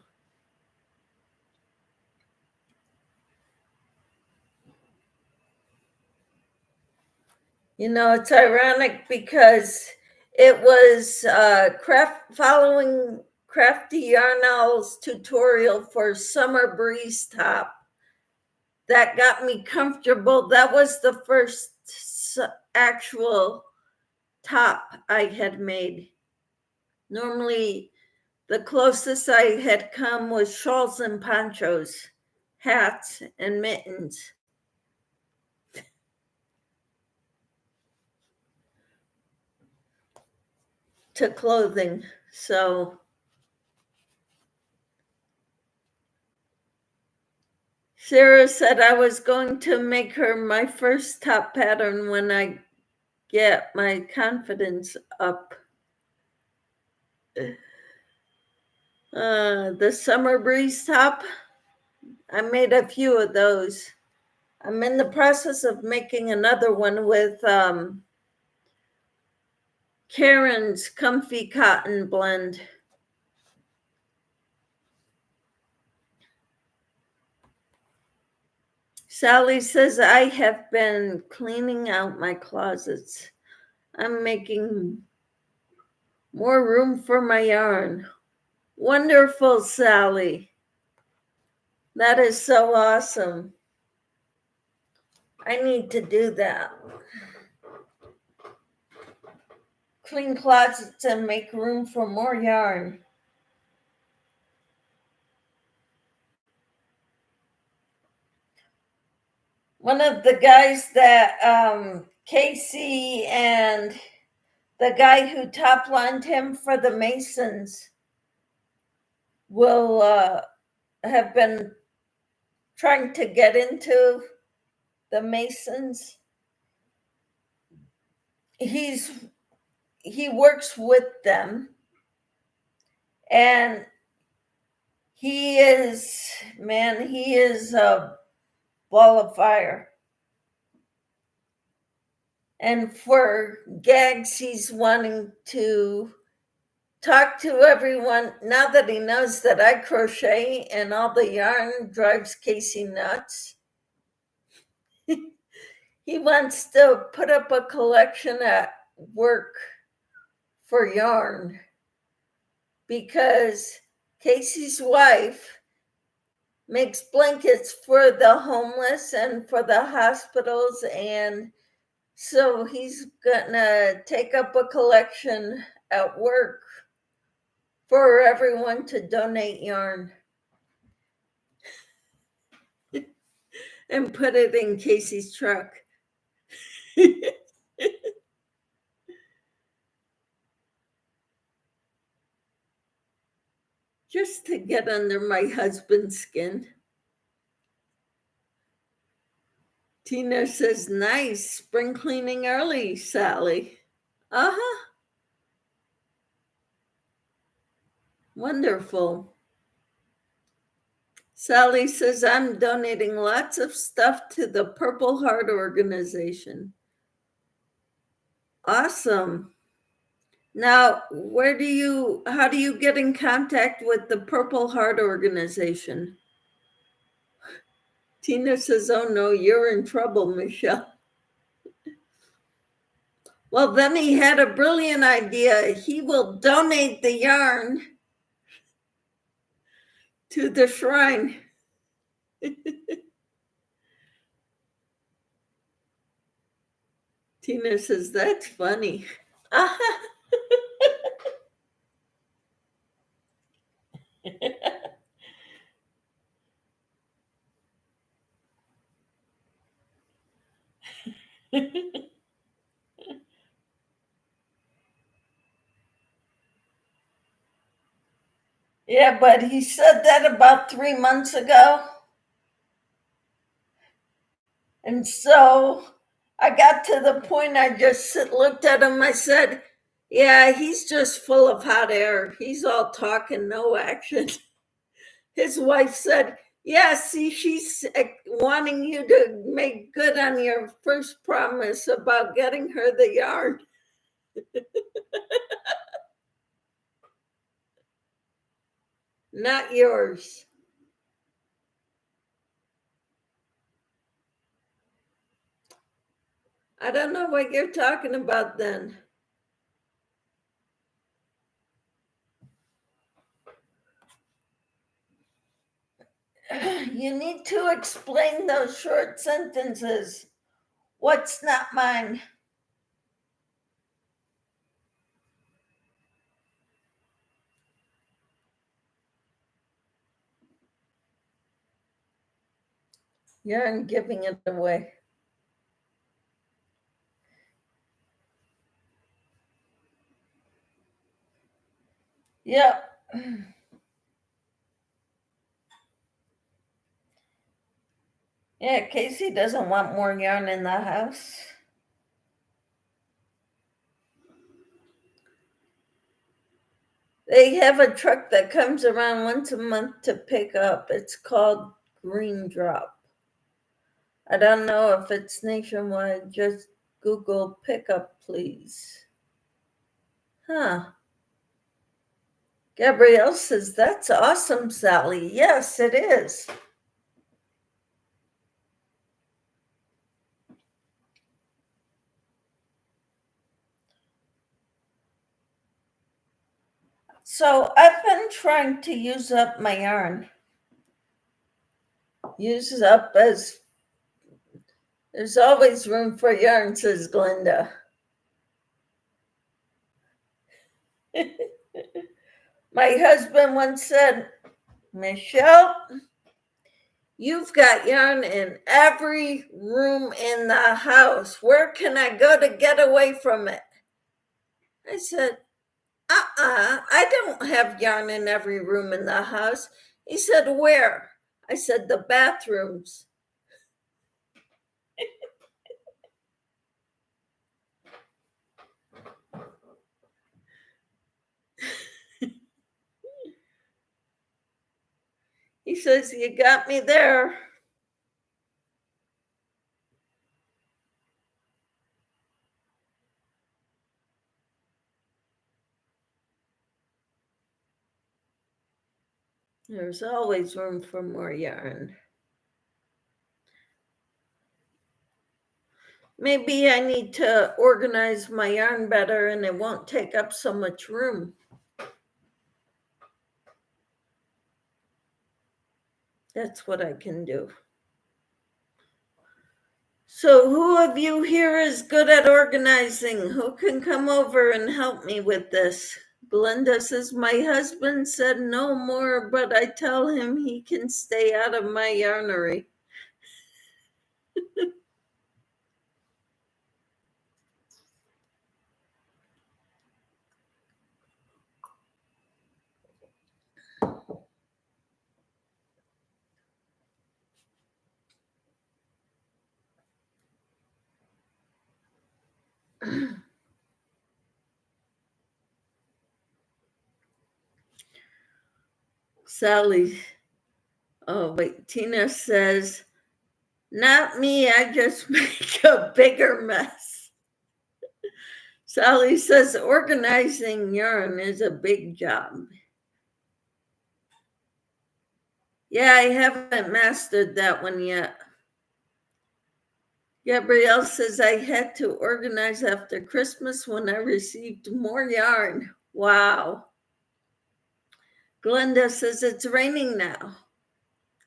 A: You know, it's ironic because it was following Crafty Yarn Owl's tutorial for Summer Breeze top that got me comfortable. That was the first actual top I had made. Normally, the closest I had come was shawls and ponchos, hats and mittens. To clothing. So Sarah said I was going to make her my first top pattern when I get my confidence up. The Summer Breeze top, I made a few of those. I'm in the process of making another one with Karen's Comfy Cotton Blend. Sally says, I have been cleaning out my closets. I'm making more room for my yarn. Wonderful, Sally. That is so awesome. I need to do that. Clean closets and make room for more yarn. One of the guys that Casey and the guy who top lined him for the Masons will have been trying to get into the Masons. He works with them, and he is a ball of fire. And for gags, he's wanting to talk to everyone now that he knows that I crochet and all the yarn drives Casey nuts. He wants to put up a collection at work for yarn because Casey's wife makes blankets for the homeless and for the hospitals, and so he's gonna take up a collection at work for everyone to donate yarn. and put it in Casey's truck. Just to get under my husband's skin. Tina says, nice, spring cleaning early, Sally. Uh-huh. Wonderful. Sally says, I'm donating lots of stuff to the Purple Heart organization. Awesome. Now, how do you get in contact with the Purple Heart organization? Tina says, oh no, you're in trouble, Michelle. Well, then he had a brilliant idea. He will donate the yarn to the shrine. Tina says, that's funny. Yeah, but he said that about 3 months ago. And so I got to the point I just looked at him. I said, yeah, he's just full of hot air. He's all talk and no action. His wife said, yeah, see, she's wanting you to make good on your first promise about getting her the yarn. Not yours. I don't know what you're talking about then. You need to explain those short sentences. What's not mine? You're giving it away. Yep. Yeah, Casey doesn't want more yarn in the house. They have a truck that comes around once a month to pick up. It's called Green Drop. I don't know if it's nationwide. Just Google pickup, please. Huh. Gabrielle says, that's awesome, Sally. Yes, it is. So I've been trying to use up my yarn. Use up as there's always room for yarn, says Glenda. My husband once said, Michelle, you've got yarn in every room in the house. Where can I go to get away from it? I said, I don't have yarn in every room in the house. He said, where? I said, the bathrooms. He says, you got me there. There's always room for more yarn. Maybe I need to organize my yarn better and it won't take up so much room. That's what I can do. So who of you here is good at organizing? Who can come over and help me with this? Glenda says, my husband said no more, but I tell him he can stay out of my yarnery. Sally, oh wait, Tina says, not me, I just make a bigger mess. Sally says, organizing yarn is a big job. Yeah, I haven't mastered that one yet. Gabrielle says, I had to organize after Christmas when I received more yarn. Wow. Glenda says, it's raining now.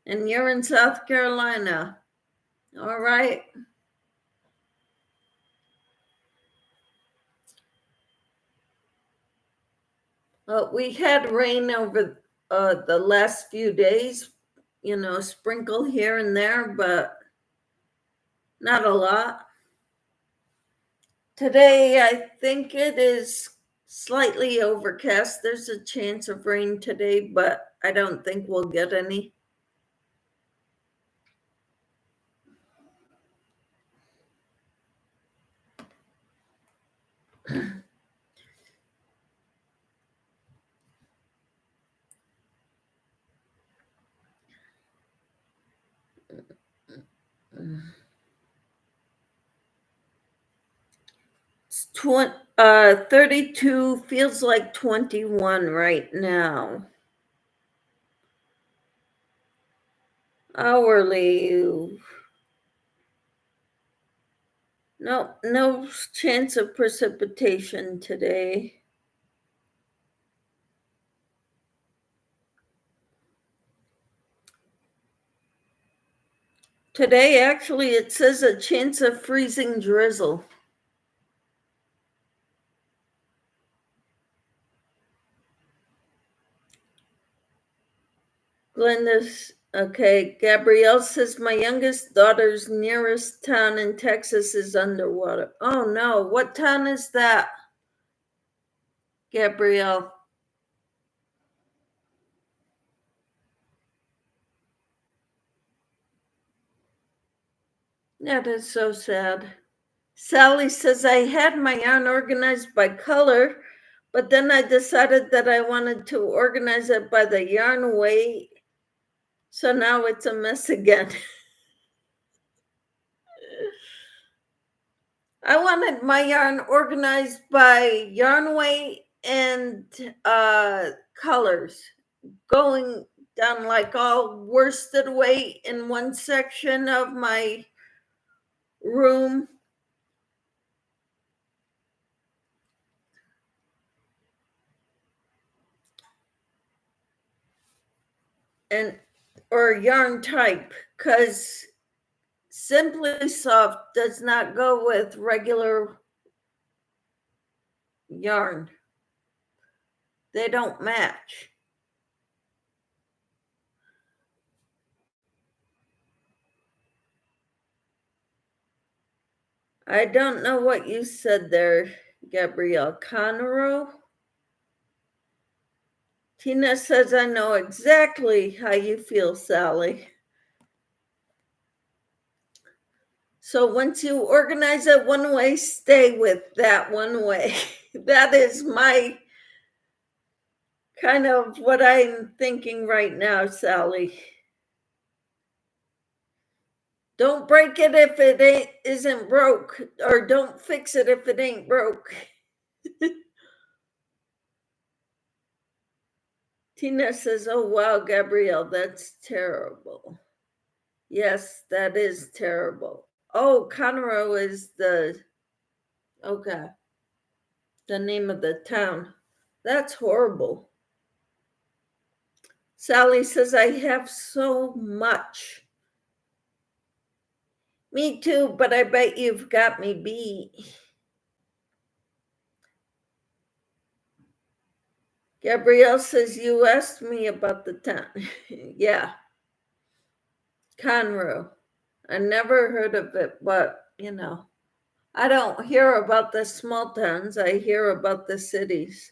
A: And you're in South Carolina. All right. We had rain over the last few days, sprinkle here and there, but not a lot. Today, I think it is slightly overcast. There's a chance of rain today, but I don't think we'll get any. It's 32, feels like 21 right now. Hourly. No chance of precipitation today. Today, actually, it says a chance of freezing drizzle. Glenda's, okay. Gabrielle says, my youngest daughter's nearest town in Texas is underwater. Oh no, what town is that, Gabrielle? That is so sad. Sally says, I had my yarn organized by color, but then I decided that I wanted to organize it by the yarn weight. So now it's a mess again. I wanted my yarn organized by yarn weight and colors, going down like all worsted weight in one section of my room. Or yarn type, because Simply Soft does not go with regular yarn. They don't match. I don't know what you said there, Gabrielle. Conroe? Tina says, I know exactly how you feel, Sally. So once you organize it one way, stay with that one way. That is my kind of what I'm thinking right now, Sally. Don't break it if it isn't broke, or don't fix it if it ain't broke. Tina says, oh wow, Gabrielle, that's terrible. Yes, that is terrible. Oh, Conroe is the name of the town. That's horrible. Sally says, I have so much. Me too, but I bet you've got me beat. Gabrielle says, you asked me about the town. Yeah. Conroe. I never heard of it, but I don't hear about the small towns. I hear about the cities.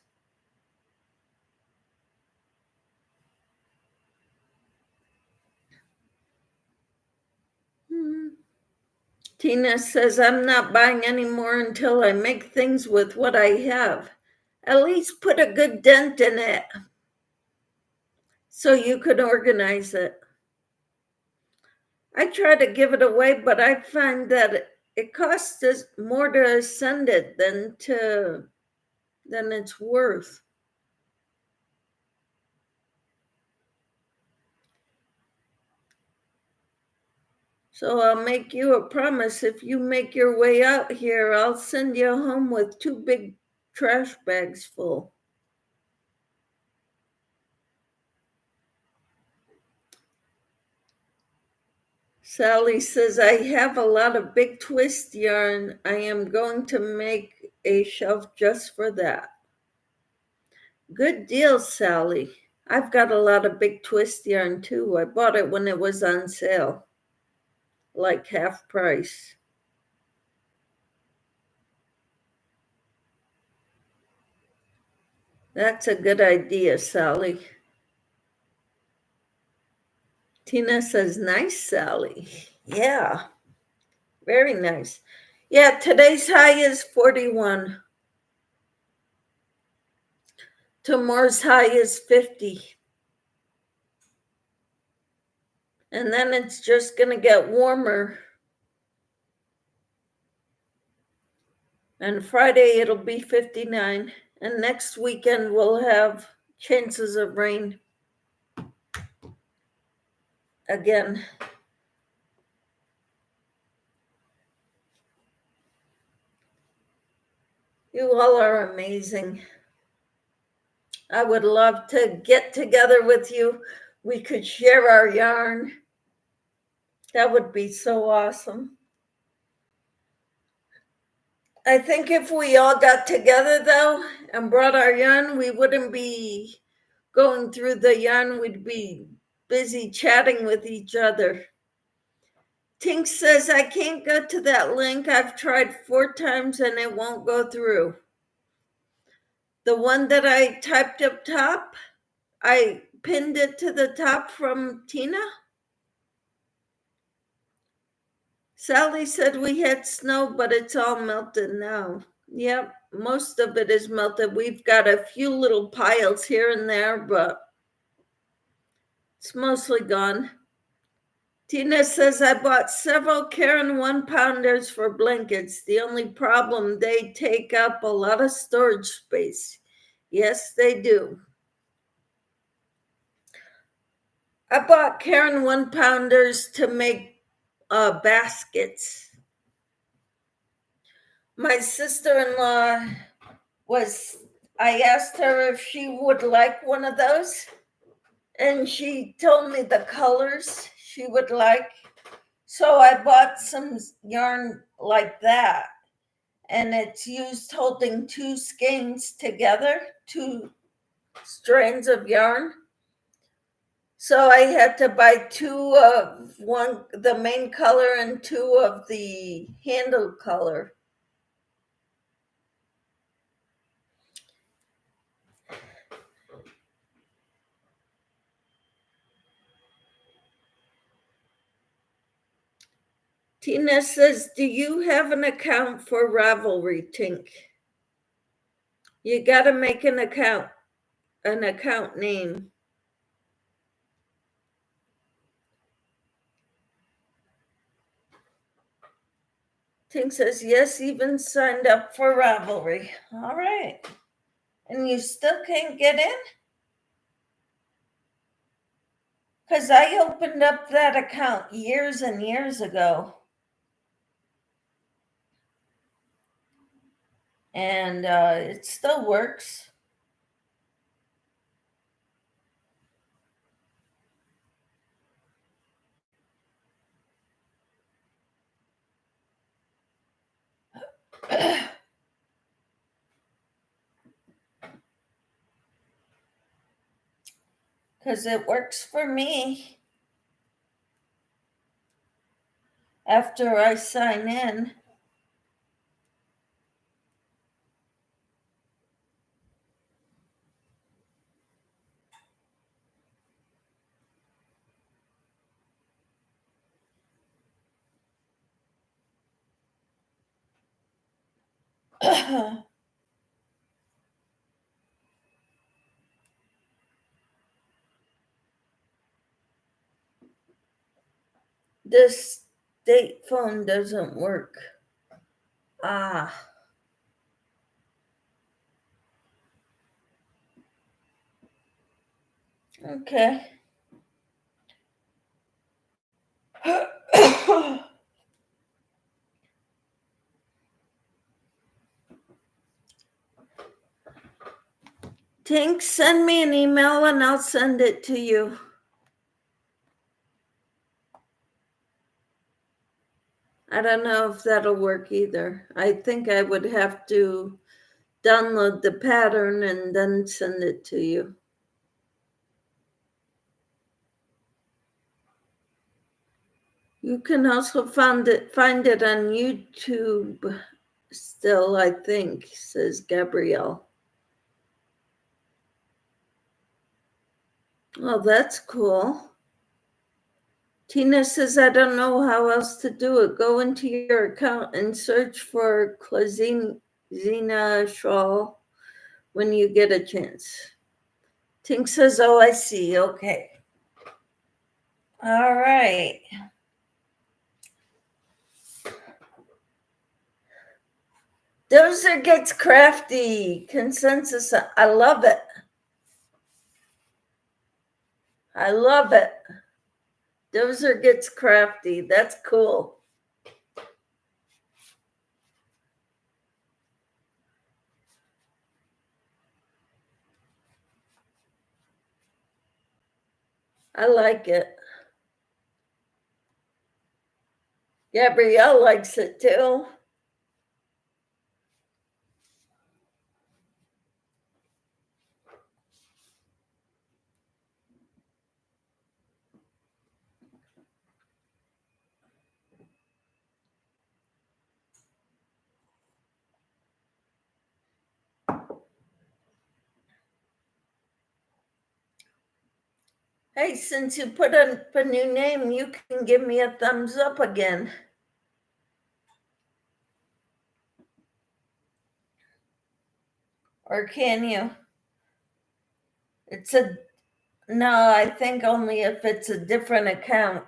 A: Tina says, I'm not buying any more until I make things with what I have. At least put a good dent in it so you could organize it. I try to give it away, but I find that it costs us more to send it than it's worth. So I'll make you a promise. If you make your way out here, I'll send you home with 2 big trash bags full. Sally says, I have a lot of big twist yarn. I am going to make a shelf just for that. Good deal, Sally. I've got a lot of big twist yarn too. I bought it when it was on sale, like half price. That's a good idea, Sally. Tina says, nice, Sally. Yeah, very nice. Yeah, today's high is 41. Tomorrow's high is 50. And then it's just going to get warmer. And Friday it'll be 59. And next weekend we'll have chances of rain again. You all are amazing. I would love to get together with you. We could share our yarn. That would be so awesome. I think if we all got together, though, and brought our yarn, we wouldn't be going through the yarn. We'd be busy chatting with each other. Tink says, I can't go to that link. I've tried 4 times and it won't go through. The one that I typed up top, I pinned it to the top from Tina. Sally said we had snow, but it's all melted now. Yep, most of it is melted. We've got a few little piles here and there, but it's mostly gone. Tina says, I bought several Karen 1-pounders for blankets. The only problem, they take up a lot of storage space. Yes, they do. I bought Karen 1-pounders to make baskets. My sister-in-law I asked her if she would like one of those, and she told me the colors she would like. So I bought some yarn like that, and it's used holding 2 skeins together, 2 strands of yarn. So I had to buy 2 of one, the main color, and 2 of the handle color. Tina says, do you have an account for Ravelry, Tink? You got to make an account name. Tink says, yes, even signed up for Ravelry. All right. And you still can't get in? Because I opened up that account years and years ago. And it still works. Because it works for me after I sign in. This state phone doesn't work. Ah. Okay. Tink, send me an email and I'll send it to you. I don't know if that'll work either. I think I would have to download the pattern and then send it to you. You can also find it on YouTube still, I think, says Gabrielle. Oh, that's cool. Tina says, I don't know how else to do it. Go into your account and search for Klazina shawl when you get a chance. Tink says, oh, I see. Okay. All right. Dozer gets crafty. Consensus. I love it. I love it. Dozer gets crafty. That's cool. I like it. Gabrielle likes it too. Hey, since you put up a new name, you can give me a thumbs up again. Or can you? No, I think only if it's a different account.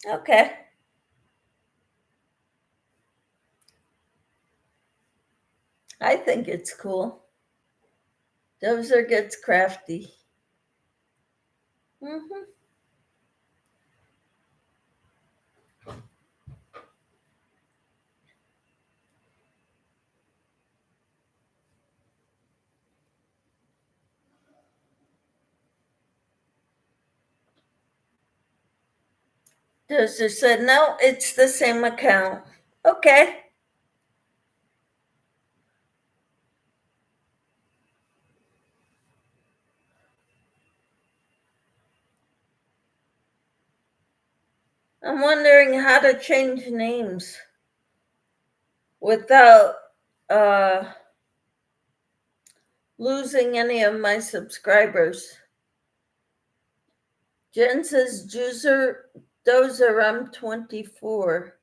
A: Okay. I think it's cool. Dozer gets crafty. Mm-hmm. Dozer said, no, it's the same account. Okay. I'm wondering how to change names without losing any of my subscribers. Jen says, Dozer, I'm 24.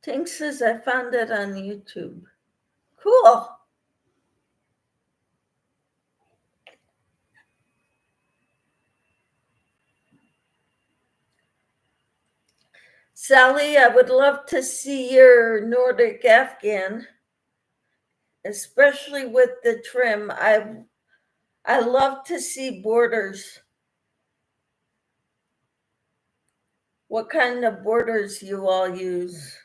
A: Tink says, I found it on YouTube. Cool. Sally, I would love to see your Nordic Afghan, especially with the trim. I love to see borders. What kind of borders you all use?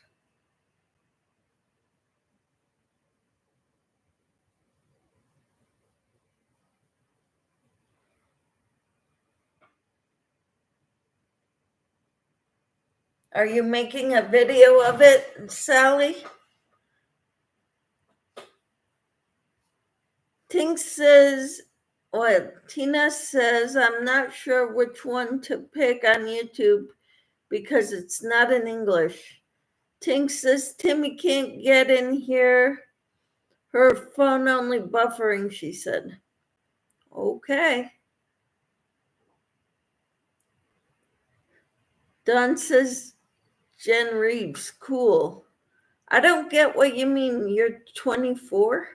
A: Are you making a video of it, Sally? Tina says, I'm not sure which one to pick on YouTube because it's not in English. Tink says, Timmy can't get in here. Her phone only buffering, she said. Okay. Don says, Jen Reeves, cool. I don't get what you mean. You're 24?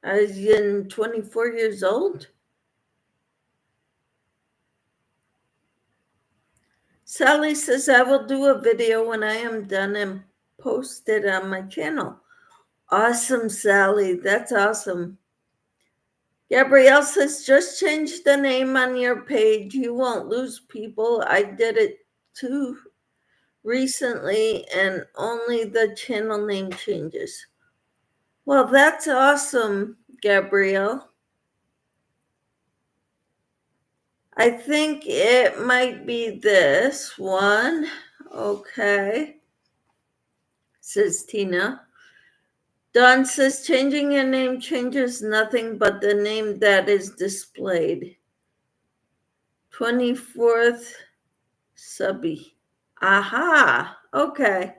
A: As in 24 years old? Sally says, I will do a video when I am done and post it on my channel. Awesome, Sally. That's awesome. Gabrielle says, just change the name on your page. You won't lose people. I did it too recently, and only the channel name changes. Well, that's awesome, Gabrielle. I think it might be this one. Okay, says Tina. Don says, changing your name changes nothing but the name that is displayed. 24th subby. Aha, okay.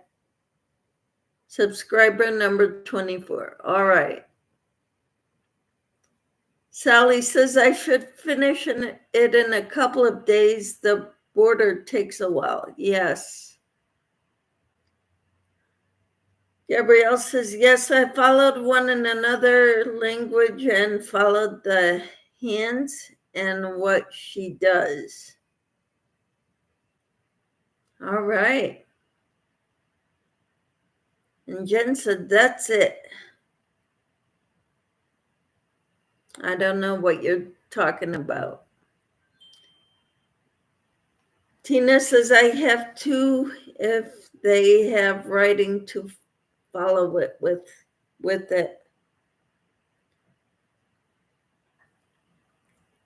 A: Subscriber number 24. All right. Sally says, I should finish it in a couple of days. The border takes a while. Yes. Gabrielle says, yes, I followed one in another language and followed the hands and what she does. All right. And Jen said, that's it. I don't know what you're talking about. Tina says, I have two if they have writing to follow it with it.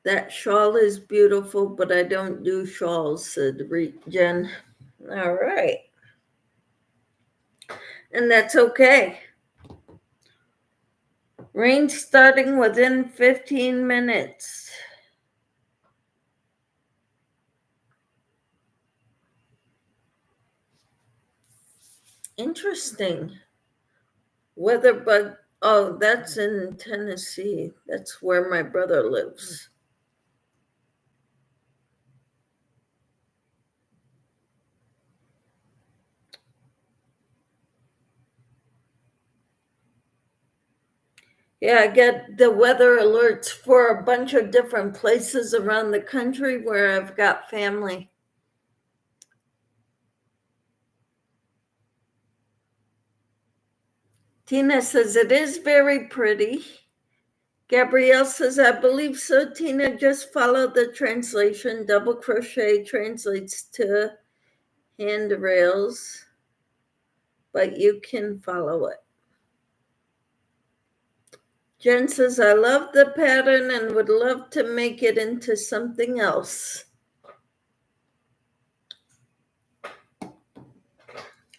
A: That shawl is beautiful, but I don't do shawls, said Jen. All right. And that's okay. Rain starting within 15 minutes. Interesting. Weatherbug. Oh, that's in Tennessee. That's where my brother lives. Yeah, I get the weather alerts for a bunch of different places around the country where I've got family. Tina says it is very pretty. Gabrielle says, I believe so, Tina. Just follow the translation. Double crochet translates to handrails, but you can follow it. Jen says, I love the pattern and would love to make it into something else.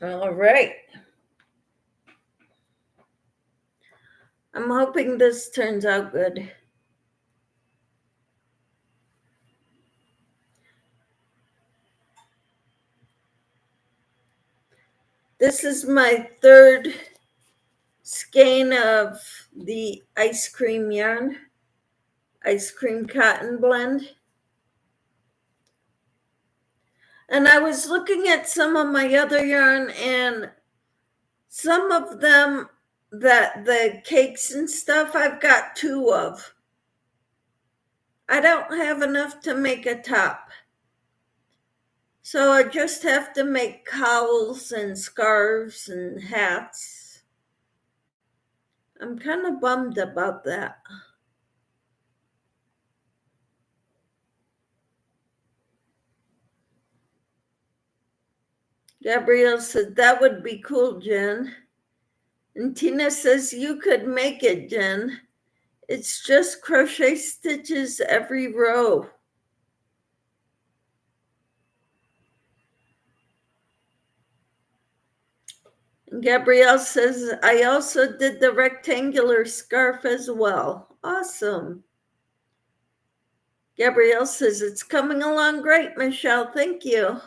A: All right. I'm hoping this turns out good. This is my third skein of the ice cream yarn, ice cream cotton blend. And I was looking at some of my other yarn, and some of them, that the cakes and stuff, I've got two of. I don't have enough to make a top. So I just have to make cowls and scarves and hats. I'm kind of bummed about that. Gabrielle said, that would be cool, Jen. And Tina says, you could make it, Jen. It's just crochet stitches every row. And Gabrielle says, I also did the rectangular scarf as well. Awesome. Gabrielle says, it's coming along great, Michelle. Thank you.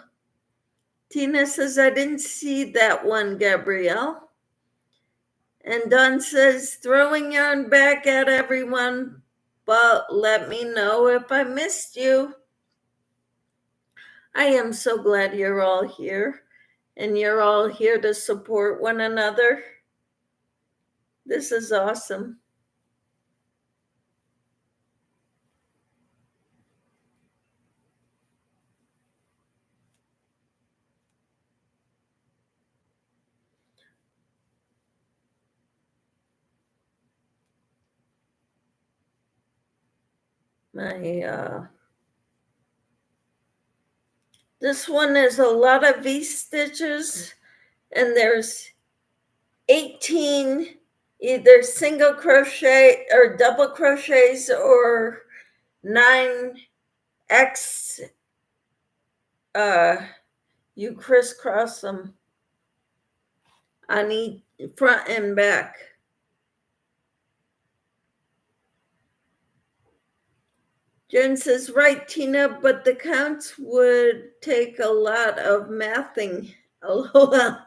A: Tina says, I didn't see that one, Gabrielle. And Dawn says, throwing yarn back at everyone, but let me know if I missed you. I am so glad you're all here and you're all here to support one another. This is awesome. This one is a lot of V-stitches, and there's 18 either single crochet or double crochets or 9X. You crisscross them on each front and back. Jen says, right, Tina, but the counts would take a lot of mathing. LOL.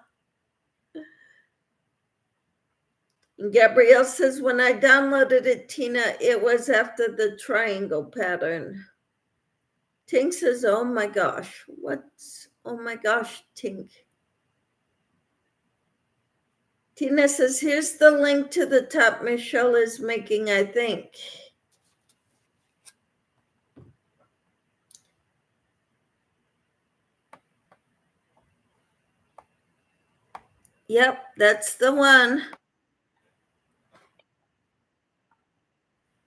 A: And Gabrielle says, when I downloaded it, Tina, it was after the triangle pattern. Tink says, oh my gosh. Oh my gosh, Tink? Tina says, here's the link to the top Michelle is making, I think. Yep, that's the one.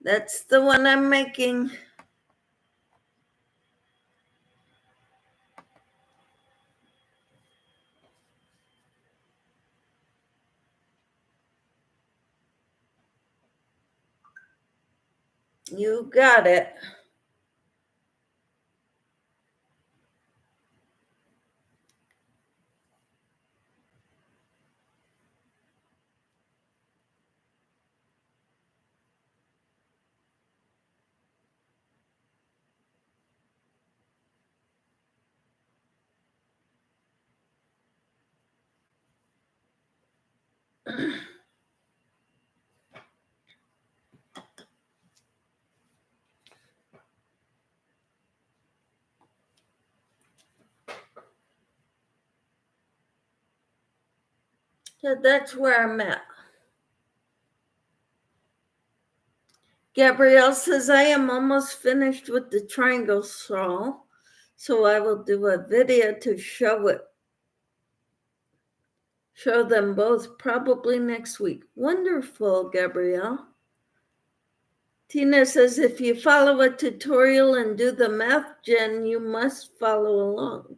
A: That's the one I'm making. You got it. Yeah, that's where I'm at. Gabrielle says, I am almost finished with the triangle shawl, so I will do a video to show it. Show them both probably next week. Wonderful, Gabrielle. Tina says, if you follow a tutorial and do the math, Jen, you must follow along.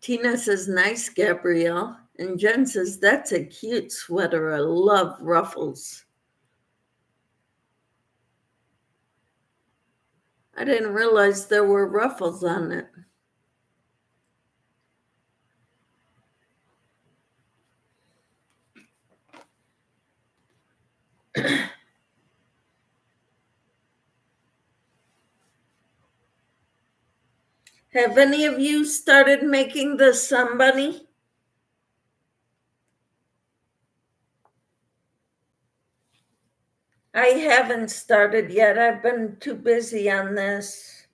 A: Tina says, nice, Gabrielle. And Jen says, that's a cute sweater. I love ruffles. I didn't realize there were ruffles on it. Have any of you started making the sun bunny? I haven't started yet. I've been too busy on this.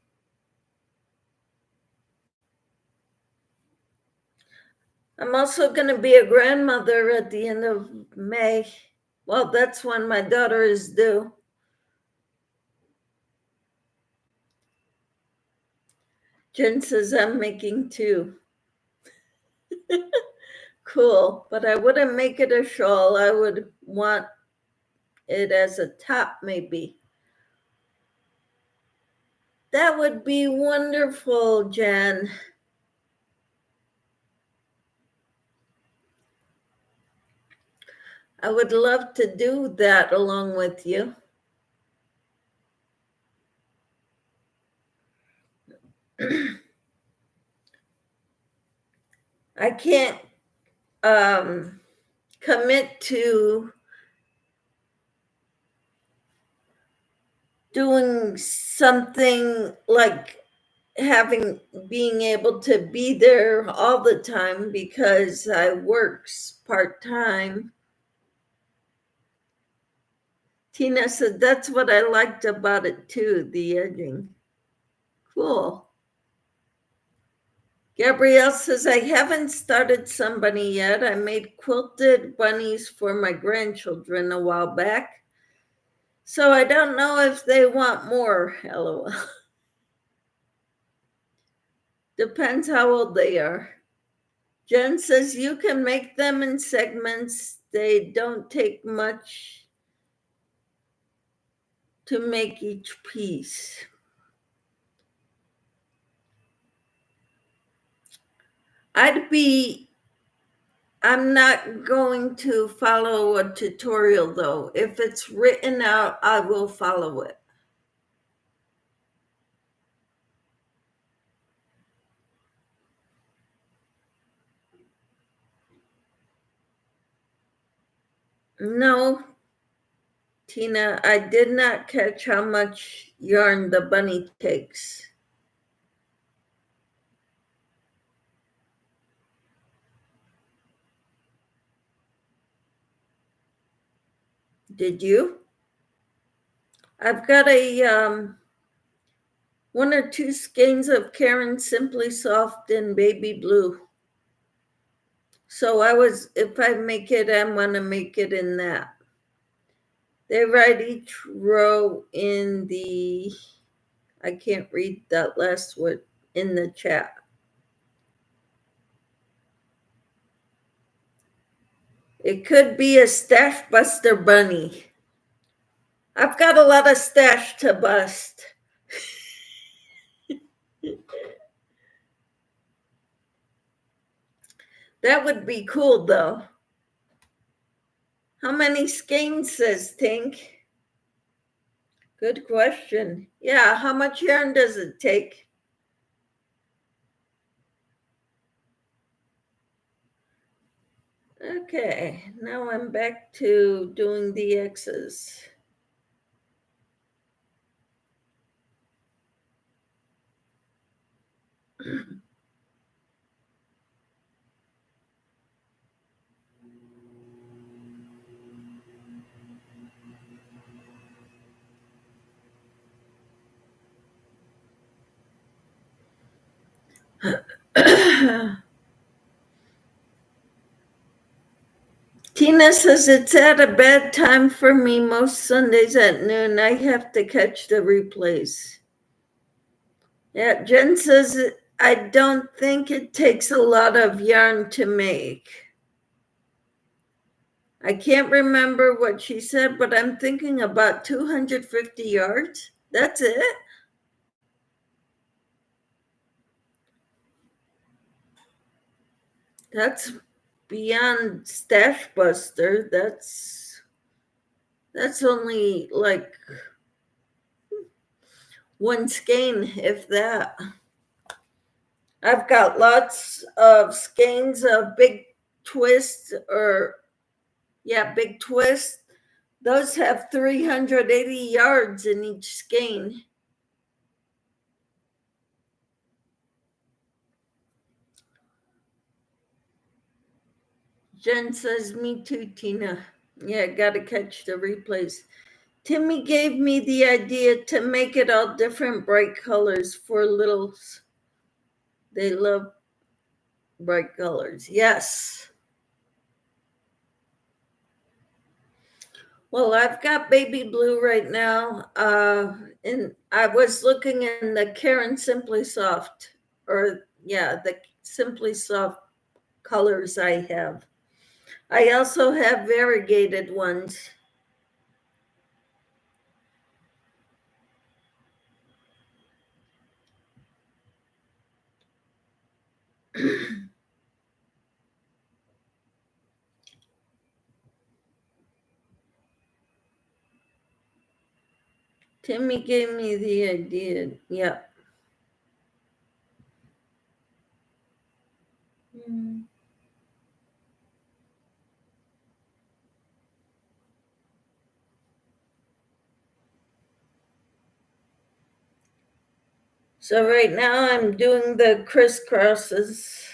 A: I'm also going to be a grandmother at the end of May. Well, that's when my daughter is due. Jen says I'm making two. Cool, but I wouldn't make it a shawl. I would want it as a top, maybe. That would be wonderful, Jen. I would love to do that along with you. I can't commit to doing something like being able to be there all the time because I works part-time. Tina said that's what I liked about it too, the edging. Cool. Gabrielle says, I haven't started somebody yet. I made quilted bunnies for my grandchildren a while back. So I don't know if they want more, LOL. Depends how old they are. Jen says, you can make them in segments. They don't take much to make each piece. I'm not going to follow a tutorial though. If it's written out, I will follow it. No, Tina, I did not catch how much yarn the bunny takes. Did you? I've got a one or two skeins of Karen Simply Soft in baby blue. So if I make it, I'm gonna make it in that. They write each row in the, I can't read that last word in the chat. It could be a stash buster bunny. I've got a lot of stash to bust. That would be cool though. How many skeins, says Tink? Good question. Yeah, how much yarn does it take? Okay, now I'm back to doing the X's. Tina says it's at a bad time for me most Sundays at noon. I have to catch the replays. Yeah, Jen says I don't think it takes a lot of yarn to make. I can't remember what she said, but I'm thinking about 250 yards. That's it? That's beyond Stash Buster. That's only like one skein, if that. I've got lots of skeins of Big Twist Big Twist. Those have 380 yards in each skein. Jen says, me too, Tina. Yeah, gotta catch the replays. Timmy gave me the idea to make it all different bright colors for littles. They love bright colors. Yes. Well, I've got baby blue right now. And I was looking in the Karen Simply Soft, the Simply Soft colors I have. I also have variegated ones. Timmy gave me the idea. Yeah. So right now I'm doing the crisscrosses.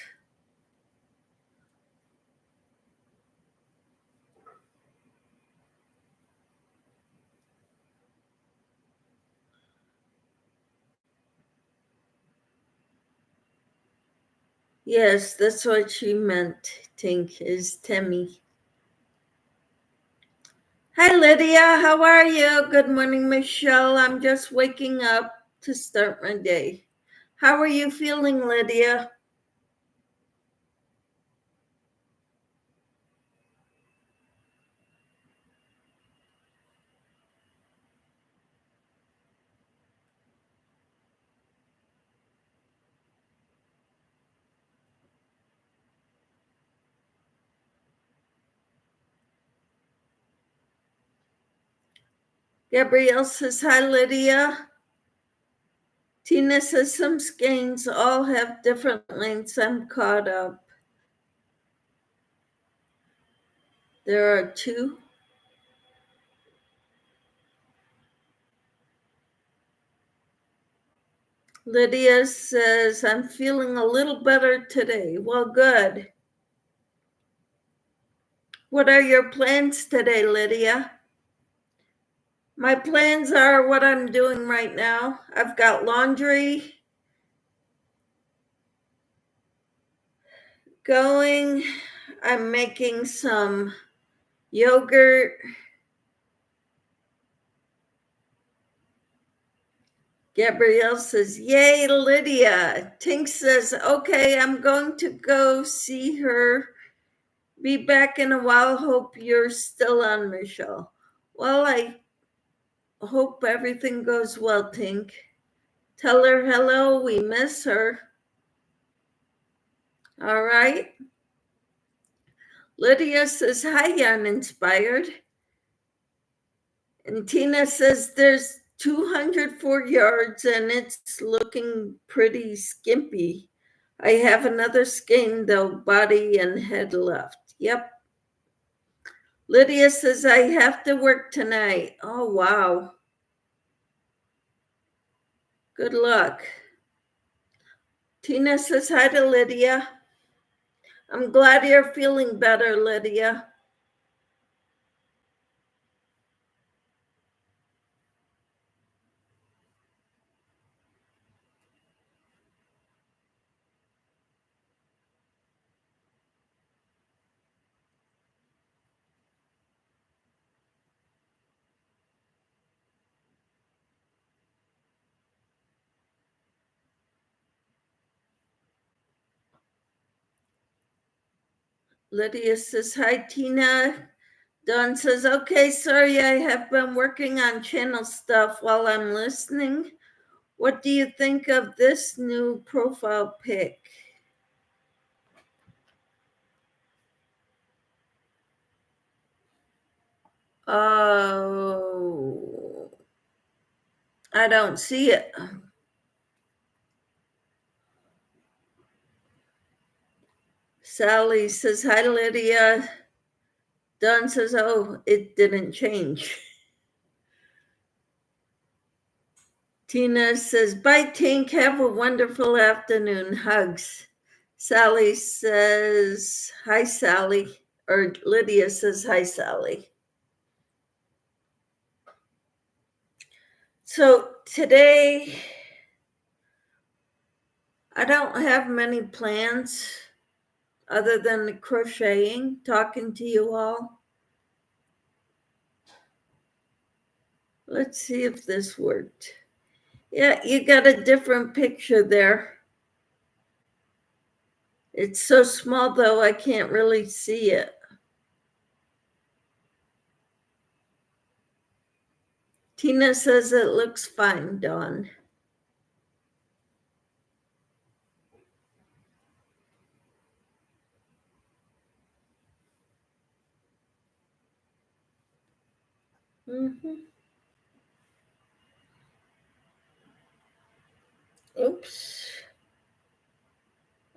A: Yes, that's what she meant, Tink, is Temmie. Hi, Lydia. How are you? Good morning, Michelle. I'm just waking up to start my day. How are you feeling, Lydia? Gabrielle says, hi, Lydia. Tina says, some skeins all have different lengths. I'm caught up. There are two. Lydia says, I'm feeling a little better today. Well, good. What are your plans today, Lydia? My plans are what I'm doing right now. I've got laundry going. I'm making some yogurt. Gabrielle says, yay, Lydia. Tink says, okay, I'm going to go see her. Be back in a while. Hope you're still on, Michelle. Well, I hope everything goes well, Tink. Tell her hello. We miss her. All right. Lydia says, hi, Yarn Inspired. And Tina says there's 204 yards and it's looking pretty skimpy. I have another skein though, body and head left. Yep. Lydia says I have to work tonight. Oh, wow. Good luck. Tina says hi to Lydia. I'm glad you're feeling better, Lydia. Lydia says hi, Tina. Dawn says, okay, sorry, I have been working on channel stuff while I'm listening. What do you think of this new profile pic? Oh, I don't see it. Sally says, hi, Lydia. Dawn says, oh, it didn't change. Tina says, bye, Tink. Have a wonderful afternoon. Hugs. Sally says, hi, Sally. Or Lydia says, hi, Sally. So today, I don't have many plans other than crocheting, talking to you all. Let's see if this worked. Yeah, you got a different picture there. It's so small, though, I can't really see it. Tina says it looks fine, Dawn. Oops.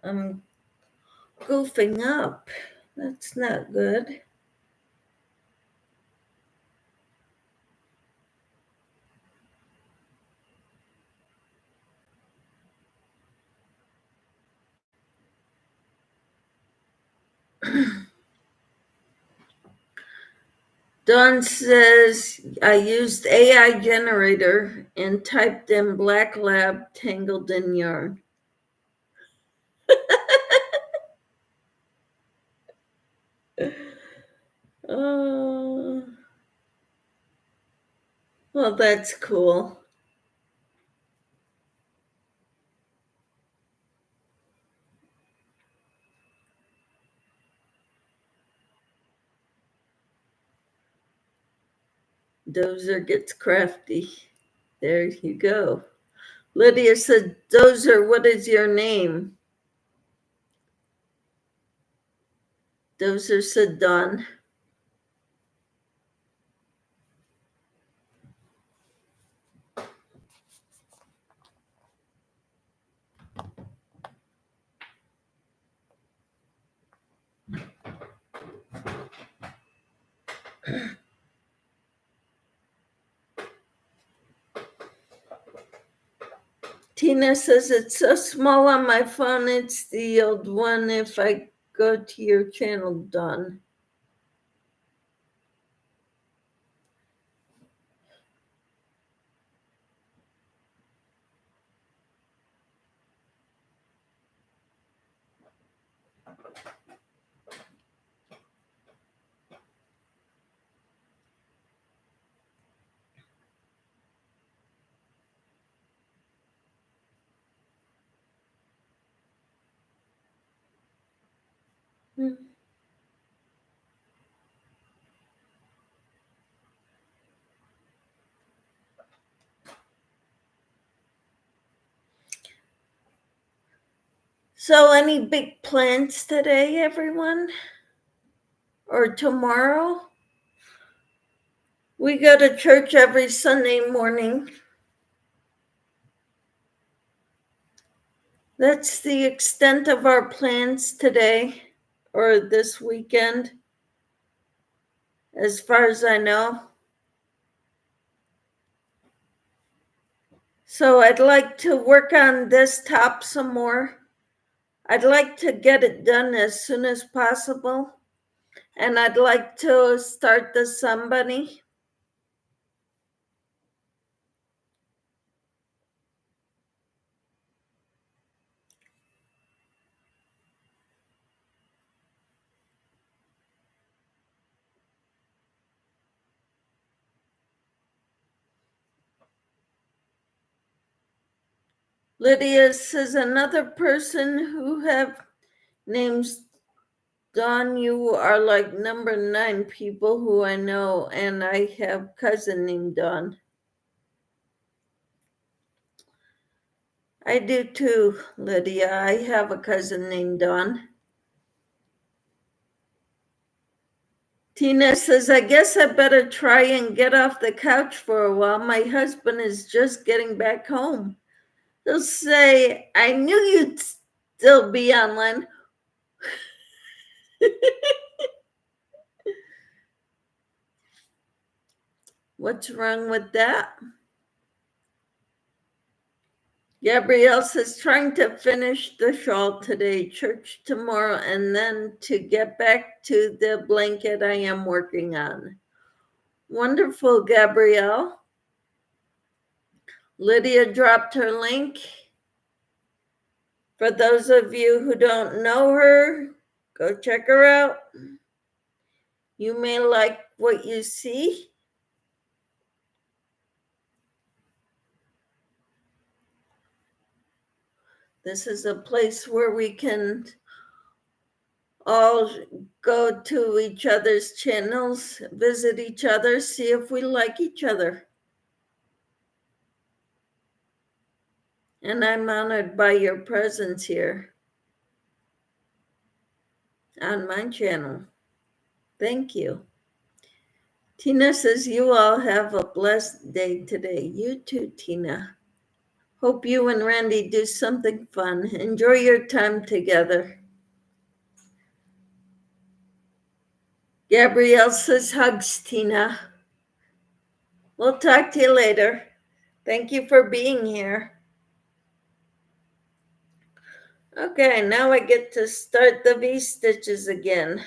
A: I'm goofing up. That's not good. Dawn says, I used AI generator and typed in black lab tangled in yarn. Oh, well, that's cool. Dozer gets crafty. There you go. Lydia said, Dozer, what is your name? Dozer said, Dawn. Tina says, it's so small on my phone, it's the old one if I go to your channel, Dawn. So, any big plans today, everyone? Or tomorrow? We go to church every Sunday morning. That's the extent of our plans today or this weekend, as far as I know. So, I'd like to work on this top some more. I'd like to get it done as soon as possible. And I'd like to start the Sun Bunny. Lydia says, another person who have names Dawn, you are like number 9 people who I know, and I have cousin named Dawn. I do too, Lydia. I have a cousin named Dawn. Tina says, I guess I better try and get off the couch for a while. My husband is just getting back home. He'll say, I knew you'd still be online. What's wrong with that? Gabrielle says, trying to finish the shawl today, church tomorrow, and then to get back to the blanket I am working on. Wonderful, Gabrielle. Lydia dropped her link. For those of you who don't know her, go check her out. You may like what you see. This is a place where we can all go to each other's channels, visit each other, see if we like each other. And I'm honored by your presence here on my channel. Thank you. Tina says, you all have a blessed day today. You too, Tina. Hope you and Randy do something fun. Enjoy your time together. Gabrielle says, hugs, Tina. We'll talk to you later. Thank you for being here. Okay, now I get to start the V-stitches again.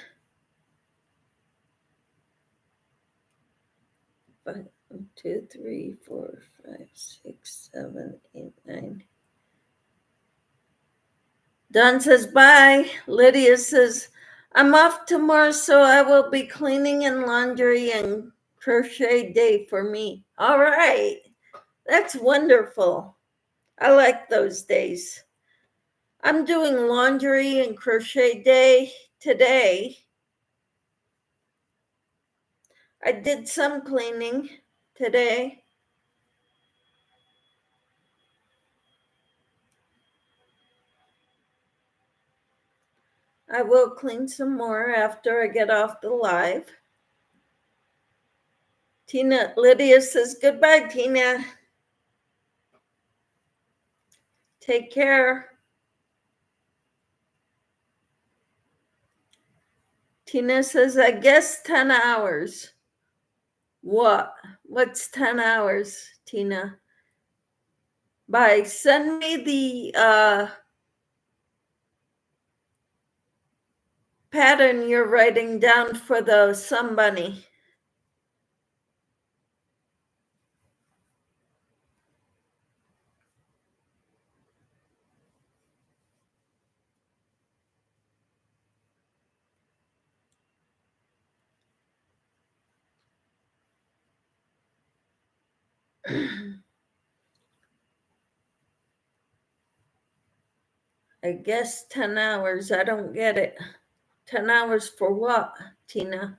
A: 1, 2, 3, 4, 5, 6, 7, 8, 9. Don says bye. Lydia says, I'm off tomorrow, so I will be cleaning and laundry and crochet day for me. All right. That's wonderful. I like those days. I'm doing laundry and crochet day today. I did some cleaning today. I will clean some more after I get off the live. Lydia says goodbye, Tina. Take care. Tina says, I guess 10 hours. What? What's 10 hours, Tina? Bye. Send me the pattern you're writing down for the sun bunny. I guess 10 hours. I don't get it. 10 hours for what, Tina?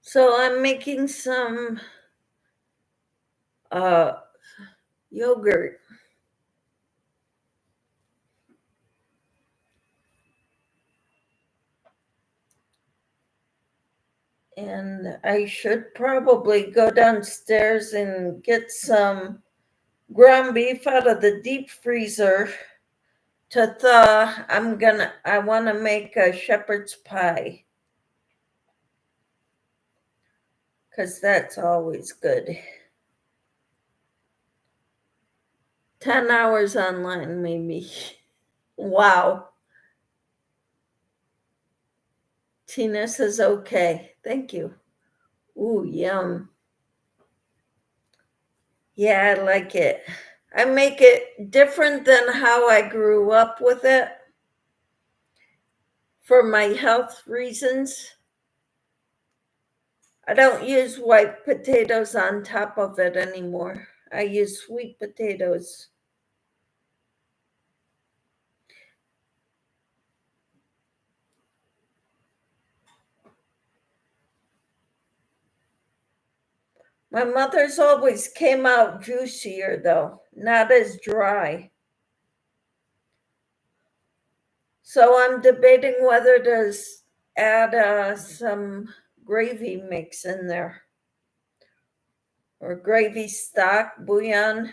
A: So I'm making some yogurt. And I should probably go downstairs and get some ground beef out of the deep freezer to thaw. I want to make a shepherd's pie because that's always good. 10 hours online, maybe. Wow. Tina says, okay. Thank you. Ooh, yum. Yeah, I like it. I make it different than how I grew up with it for my health reasons. I don't use white potatoes on top of it anymore. I use sweet potatoes. My mother's always came out juicier, though, not as dry. So I'm debating whether to add some gravy mix in there or gravy stock, bouillon.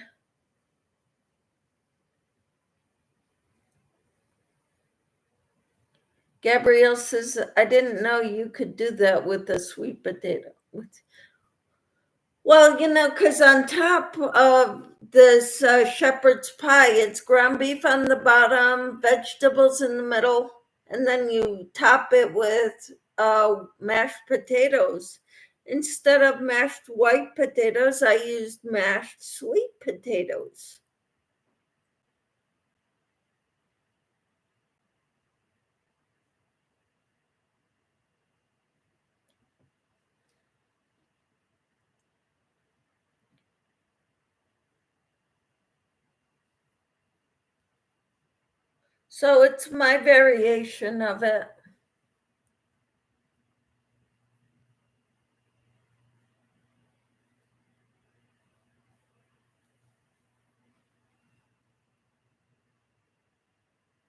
A: Gabrielle says, I didn't know you could do that with a sweet potato. Well, because on top of this shepherd's pie, it's ground beef on the bottom, vegetables in the middle, and then you top it with mashed potatoes. Instead of mashed white potatoes, I used mashed sweet potatoes. So it's my variation of it.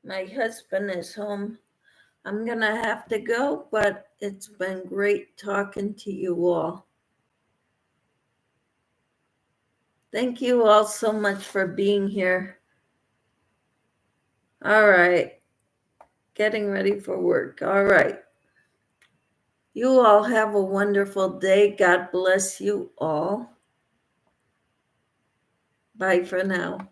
A: My husband is home. I'm going to have to go, but it's been great talking to you all. Thank you all so much for being here. All right. Getting ready for work. All right. You all have a wonderful day. God bless you all. Bye for now.